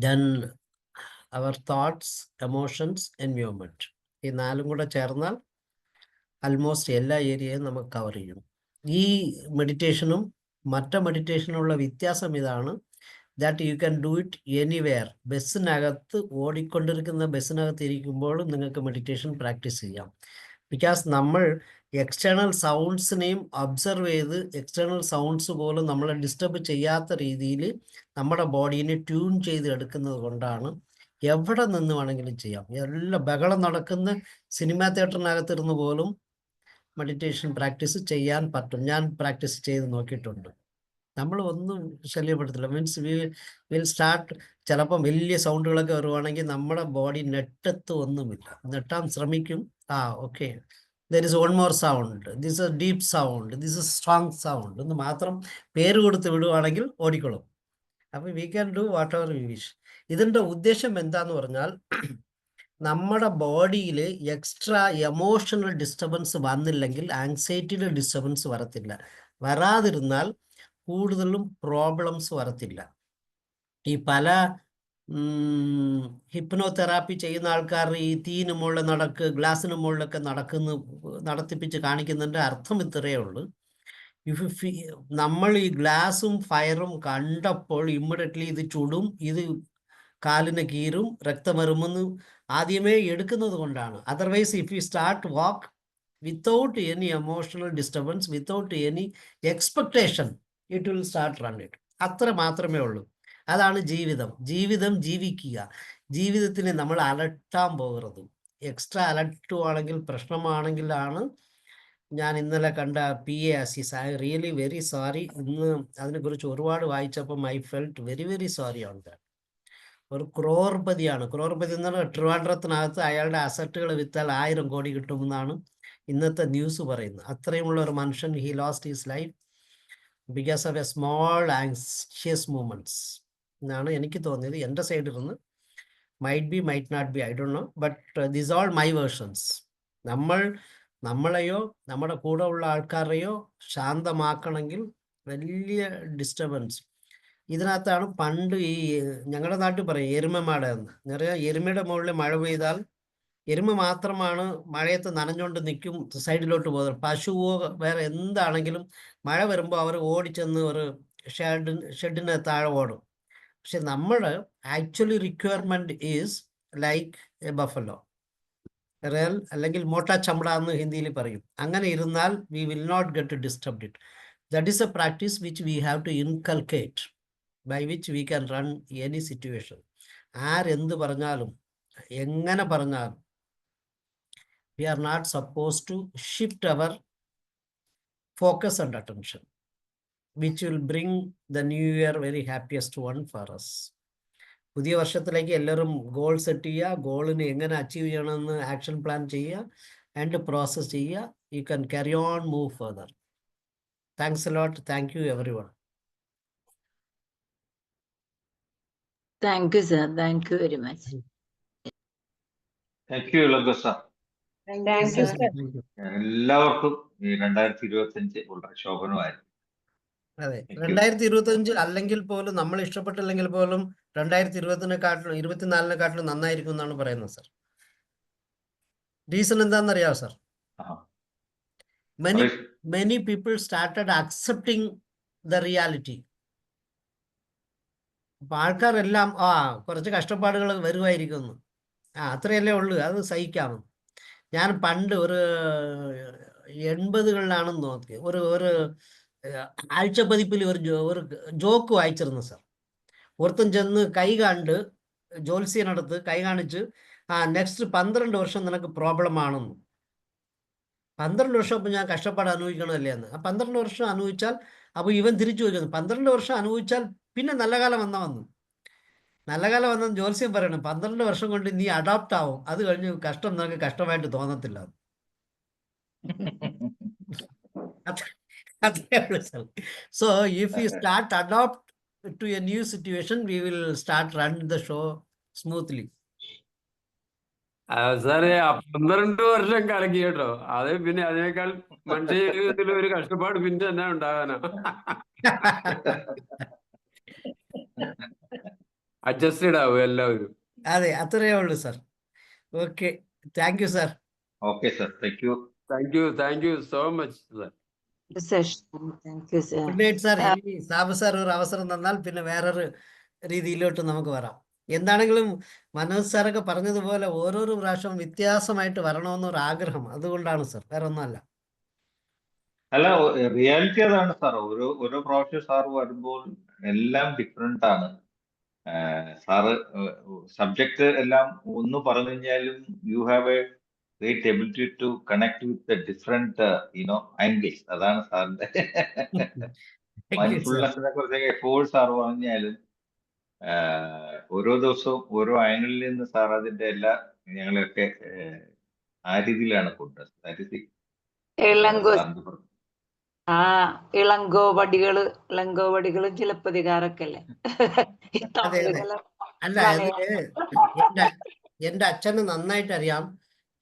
then our thoughts, emotions, environment. ഈ 4 കൂടെ ചേർന്നാൽ ആൽമോസ്റ്റ് എല്ലാ ഏരിയയും നമുക്ക് കവർ ചെയ്യും. ഈ മെഡിറ്റേഷനും മറ്റു മെഡിറ്റേഷനുള്ള വ്യത്യാസം ഇതാണ്. That you can do it anywhere. ബസ്സിനകത്ത് ഓടിക്കൊണ്ടിരിക്കുന്ന ബസ്സിനകത്ത് ഇരിക്കുമ്പോഴും നിങ്ങൾക്ക് മെഡിറ്റേഷൻ പ്രാക്ടീസ് ചെയ്യാം. ബിക്കോസ് നമ്മൾ എക്സ്റ്റേണൽ സൗണ്ട്സിനെയും ഒബ്സർവ് ചെയ്ത് എക്സ്റ്റേണൽ സൗണ്ട്സ് പോലും നമ്മളെ ഡിസ്റ്റർബ് ചെയ്യാത്ത രീതിയിൽ നമ്മുടെ ബോഡീനെ ട്യൂൺ ചെയ്ത് എടുക്കുന്നത് കൊണ്ടാണ് എവിടെ നിന്ന് വേണമെങ്കിലും ചെയ്യാം. എല്ലാ ബഹളം നടക്കുന്ന സിനിമാ തിയേറ്ററിനകത്തിരുന്ന് പോലും മെഡിറ്റേഷൻ പ്രാക്ടീസ് ചെയ്യാൻ പറ്റും. ഞാൻ പ്രാക്ടീസ് ചെയ്ത് നോക്കിയിട്ടുണ്ട്. നമ്മൾ ഒന്നും ശല്യപ്പെടുത്തില്ല. Means will start. ചിലപ്പം വലിയ സൗണ്ടുകളൊക്കെ വരുവാണെങ്കിൽ നമ്മുടെ ബോഡി നെട്ടത്ത് ഒന്നുമില്ല, നെട്ടാൻ ശ്രമിക്കും. Okay, there is one more sound, this A deep sound, this A strong sound എന്ന് മാത്രം പേര് കൊടുത്ത് വിടുവാണെങ്കിൽ ഓടിക്കൊള്ളും. അപ്പം we can do what ever we wish. ഇതിൻ്റെ ഉദ്ദേശം എന്താന്ന് പറഞ്ഞാൽ നമ്മുടെ ബോഡിയിൽ എക്സ്ട്രാ എമോഷണൽ ഡിസ്റ്റർബൻസ് വന്നില്ലെങ്കിൽ ആങ്സൈറ്റിയുടെ ഡിസ്റ്റർബൻസ് വരത്തില്ല. വരാതിരുന്നാൽ കൂടുതലും പ്രോബ്ലംസ് വരത്തില്ല. ഈ പല ഹിപ്നോതെറാപ്പി ചെയ്യുന്ന ആൾക്കാർ ഈ തീന് മുകളിൽ ഗ്ലാസ്സിന് മുകളിലൊക്കെ നടത്തിപ്പിച്ച് കാണിക്കുന്നതിൻ്റെ അർത്ഥം ഇത്രയേ ഉള്ളൂ. നമ്മൾ ഈ ഗ്ലാസും ഫയറും കണ്ടപ്പോൾ ഇമ്മീഡിയറ്റ്ലി ഇത് ചുടും, ഇത് കാലിന് കീറും, രക്തമരുമെന്ന് ആദ്യമേ എടുക്കുന്നത് കൊണ്ടാണ്. Otherwise if you start walk without any emotional disturbance, without any expectation, it will start run it. അത്ര മാത്രമേ ഉള്ളൂ. അതാണ് ജീവിതം ജീവിക്കുക. ജീവിതത്തിനെ നമ്മൾ അലട്ടാൻ പോകരുത്. എക്സ്ട്രാ അലട്ടുവാണെങ്കിൽ പ്രശ്നമാണെങ്കിലാണ്. ഞാൻ ഇന്നലെ കണ്ട PA Azeez, I really very sorry. ഇന്ന് അതിനെക്കുറിച്ച് ഒരുപാട് വായിച്ചപ്പം I felt very very sorry on that. ഒരു ക്രോർപതിയാണ്. ക്രോർപതി എന്ന് പറഞ്ഞാൽ ട്രിവാൻഡ്രത്തിനകത്ത് അയാളുടെ അസറ്റുകൾ വിറ്റാൽ 1000 കോടി കിട്ടുമെന്നാണ് ഇന്നത്തെ ന്യൂസ് പറയുന്നത്. അത്രയുമുള്ള ഒരു മനുഷ്യൻ, he lost his life because of a small anxious moments എന്നാണ് എനിക്ക് തോന്നിയത്. എൻ്റെ സൈഡിൽ നിന്ന് might be, might not be, I don't know, but these all my versions. നമ്മളെയോ നമ്മുടെ കൂടെ ഉള്ള ആൾക്കാരെയോ ശാന്തമാക്കണമെങ്കിൽ വലിയ ഡിസ്റ്റർബൻസ്. ഇതിനകത്താണ് പണ്ട് ഈ ഞങ്ങളുടെ നാട്ടിൽ പറയും എരുമമാട എന്ന്. നിറയെ എരുമയുടെ മുകളിൽ മഴ പെയ്താൽ എരുമ മാത്രമാണ് മഴയത്ത് നനഞ്ഞുകൊണ്ട് നിൽക്കും, സൈഡിലോട്ട് പോകുന്നത്. പശുവോ വേറെ എന്താണെങ്കിലും മഴ വരുമ്പോൾ അവർ ഓടിച്ചെന്ന് ഒരു ഷെഡിന് താഴെ ഓടും. പക്ഷെ നമ്മുടെ actually requirement is like a buffalo, റെൽ അല്ലെങ്കിൽ മോട്ടാ ചമട എന്ന് ഹിന്ദിയിൽ പറയും. അങ്ങനെ ഇരുന്നാൽ we will not get disturbed it. That is a practice which we have to inculcate, by which we can run any situation. ആരെന്ത് പറഞ്ഞാലും എങ്ങനെ പറഞ്ഞാലും we are not supposed to shift our focus and attention, which will bring the new year very happiest one for us. പുതിയ വർഷത്തിലേക്ക് എല്ലാവരും goal set ചെയ്യുക, ഗോളിന് എങ്ങനെ അച്ചീവ് ചെയ്യണമെന്ന് ആക്ഷൻ പ്ലാൻ ചെയ്യുക, ആൻഡ് പ്രോസസ് ചെയ്യുക. You can carry on, move further. Thanks a lot. Thank you every one.
Thank you, sir. Thank you very much.
Thank you Ilango sir.
Thank you, sir.
എല്ലാവർക്കും ഈ 2025 വളരെ ശോഭനമായിരുന്നു.
അതെ,
Thank you.
2025 അല്ലെങ്കിൽ പോലും നമ്മൾ ഇഷ്ടപ്പെട്ടില്ലെങ്കിൽ പോലും 2020-നെക്കാട്ടിലും 24-നെക്കാട്ടിലും നന്നായിരിക്കും എന്നാണ് പറയുന്നത് സർ. റീസൺ എന്താണെന്നറിയാമോ sir?
Aaha.
Many people started accepting the reality. അപ്പൊ ആൾക്കാരെല്ലാം കുറച്ച് കഷ്ടപ്പാടുകൾ വരുമായിരിക്കുന്നു, അത്രയല്ലേ ഉള്ളൂ, അത് സഹിക്കാമെന്ന്. ഞാൻ പണ്ട് ഒരു 80-കളിലാണെന്ന് നോക്കി ഒരു ആഴ്ചപ്പതിപ്പിൽ ഒരു ജോക്ക് വായിച്ചിരുന്നു സർ. ഒരുത്തൻ ചെന്ന് കൈ കണ്ട് ജോത്സ്യനടുത്ത് കൈ കാണിച്ച് നെക്സ്റ്റ് 12 വർഷം നിനക്ക് പ്രോബ്ലം ആണെന്ന്. 12 വർഷം അപ്പം ഞാൻ കഷ്ടപ്പാട് അനുഭവിക്കണമല്ലേ എന്ന്. 12 വർഷം അനുഭവിച്ചാൽ അപ്പോൾ ഇവൻ തിരിച്ചു ചോദിക്കുന്നു, 12 വർഷം അനുഭവിച്ചാൽ പിന്നെ നല്ല കാലം വന്നു. നല്ല കാലം വന്നെന്ന് ജോത്സ്യം പറയണം, 12 വർഷം കൊണ്ട് നീ അഡോപ്റ്റ് ആവും, അത് കഴിഞ്ഞ് കഷ്ടം നിനക്ക് കഷ്ടമായിട്ട് തോന്നത്തില്ല. So if we start adopt to a new situation, we will start run the show smoothly.
സാറേ 12 വർഷം കലക്കി കേട്ടോ. അത് പിന്നെ അതിനേക്കാൾ മനുഷ്യ ജീവിതത്തിൽ ഒരു കഷ്ടപ്പാട് പിന്നെ എന്നാ ഉണ്ടാകാനാ? അഡ്ജസ്റ്റഡ് ആവും എല്ലാവരും.
അതെ, അത്രയേ ഉള്ളൂ sir. Okay, thank you sir.
Okay sir, thank you.
Thank you so much sir.
Thank you, sir.
Good night sir. ഇനി സാബു സാർ ഒരു അവസരം തന്നാൽ പിന്നെ വേറൊരു രീതിയിലോട്ട് നമുക്ക് വരാം. എന്താണെങ്കിലും മനോജ് സാറൊക്കെ പറഞ്ഞതുപോലെ ഓരോരോ പ്രാവശ്യം വ്യത്യാസമായിട്ട് വരണമെന്നൊരു ആഗ്രഹം, അതുകൊണ്ടാണ് സർ, വേറെ ഒന്നുമല്ല.
അല്ല, റിയാലിറ്റി അതാണ് സാർ. ഓരോ പ്രാവശ്യം സാർ വരുമ്പോൾ എല്ലാം ഡിഫറെന്റ് ആണ്. സാറ് സബ്ജക്ട് എല്ലാം ഒന്ന് പറഞ്ഞു കഴിഞ്ഞാലും you have a great ability to connect with different angles. അതാണ് സാറിന്റെ മൈൻഡ്ഫുൾനെസിനെ കുറിച്ചൊക്കെ എപ്പോൾ സാർ പറഞ്ഞാലും ഓരോ ദിവസവും ഓരോ ആംഗിളിൽ നിന്ന് സാർ അതിന്റെ എല്ലാ ഞങ്ങളെയൊക്കെ ആ രീതിയിലാണ് കൊണ്ടുവരുന്നത്.
ഇളങ്കോ
സാറിന്റെ പ്രശ്നം.
ആ ഇളങ്കോവടികളും ചിലപ്പതികാരൊക്കെ അല്ലേ ഈ
അതെ
തമിഴ്
അതെ.
കലർന്ന
അല്ല അതില് എന്റെ അച്ഛന് നന്നായിട്ട് അറിയാം.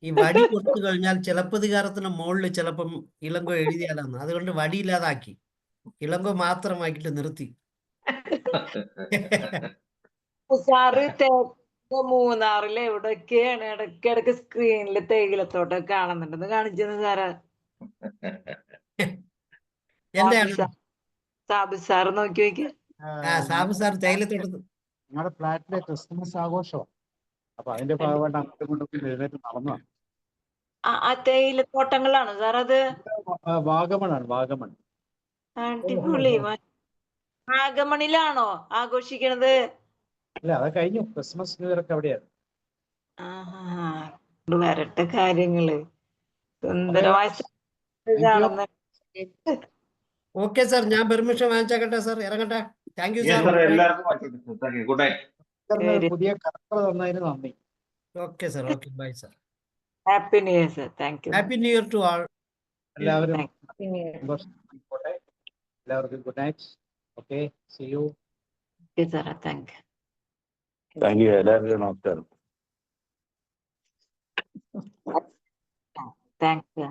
ഈ വടി കൊടുത്തു കഴിഞ്ഞാൽ ചിലപ്പതികാരത്തിന് മുകളിൽ ചിലപ്പം ഇളങ്കോ എഴുതിയാലാണ്. അതുകൊണ്ട് വടി ഇല്ലാതാക്കി, ഇളങ്കോ മാത്രമാക്കിയിട്ട് നിർത്തി.
സാറ് മൂന്നാറിൽ എവിടെയൊക്കെയാണ് ഇടയ്ക്കിടയ്ക്ക് സ്ക്രീനിൽ തേയിലത്തോട്ടം കാണുന്നുണ്ടെന്ന് കാണിച്ചത് സാറാ.
എന്റെ
സാബു സാറ് നോക്കി നോക്കി.
സാബു സാർ തേയിലത്തോട്ടത്ത്
ഞങ്ങളുടെ ഫ്ലാറ്റിലെ ക്രിസ്മസ് ആഘോഷമാണ്. അപ്പൊ അതിന്റെ ഭാഗമായിട്ട് അങ്ങോട്ടും ഇങ്ങോട്ടും എഴുന്നേറ്റ് നടന്നതാണ്.
ആ തേയിലത്തോട്ടങ്ങളാണ് സാർ അത്?
വാഗമണാണ്, വാഗമൺ.
അടിപൊളി. വാഗമണിലാണോ ആഘോഷിക്കണത്?
അല്ല, അത് കഴിഞ്ഞു. ക്രിസ്മസ് ന്യൂ ഇയർ ഒക്കെ അവിടെയാണ്.
വരട്ടെ കാര്യങ്ങള് സുന്ദരമായ കാണുന്ന.
ഓക്കെ സാർ, ഞാൻ പെർമിഷൻ വാങ്ങിച്ചേക്കട്ടെ സാർ, ഇറങ്ങട്ടെ. Thank you sir.
എല്ലാവർക്കും ഗുഡ് നൈറ്റ്.
പുതിയ കലണ്ടർ തന്നതിന് നന്ദി.
Okay sir, okay, bye sir.
Happy new year sir. Thank you.
Happy new year to all.
എല്ലാവരും സന്തോഷമായിക്കോട്ടെ. എല്ലാവർക്കും good night. Okay, see you.
Okay sir, thank you.
Thank you. എല്ലാവർക്കും നമസ്കാരം.
Thank U.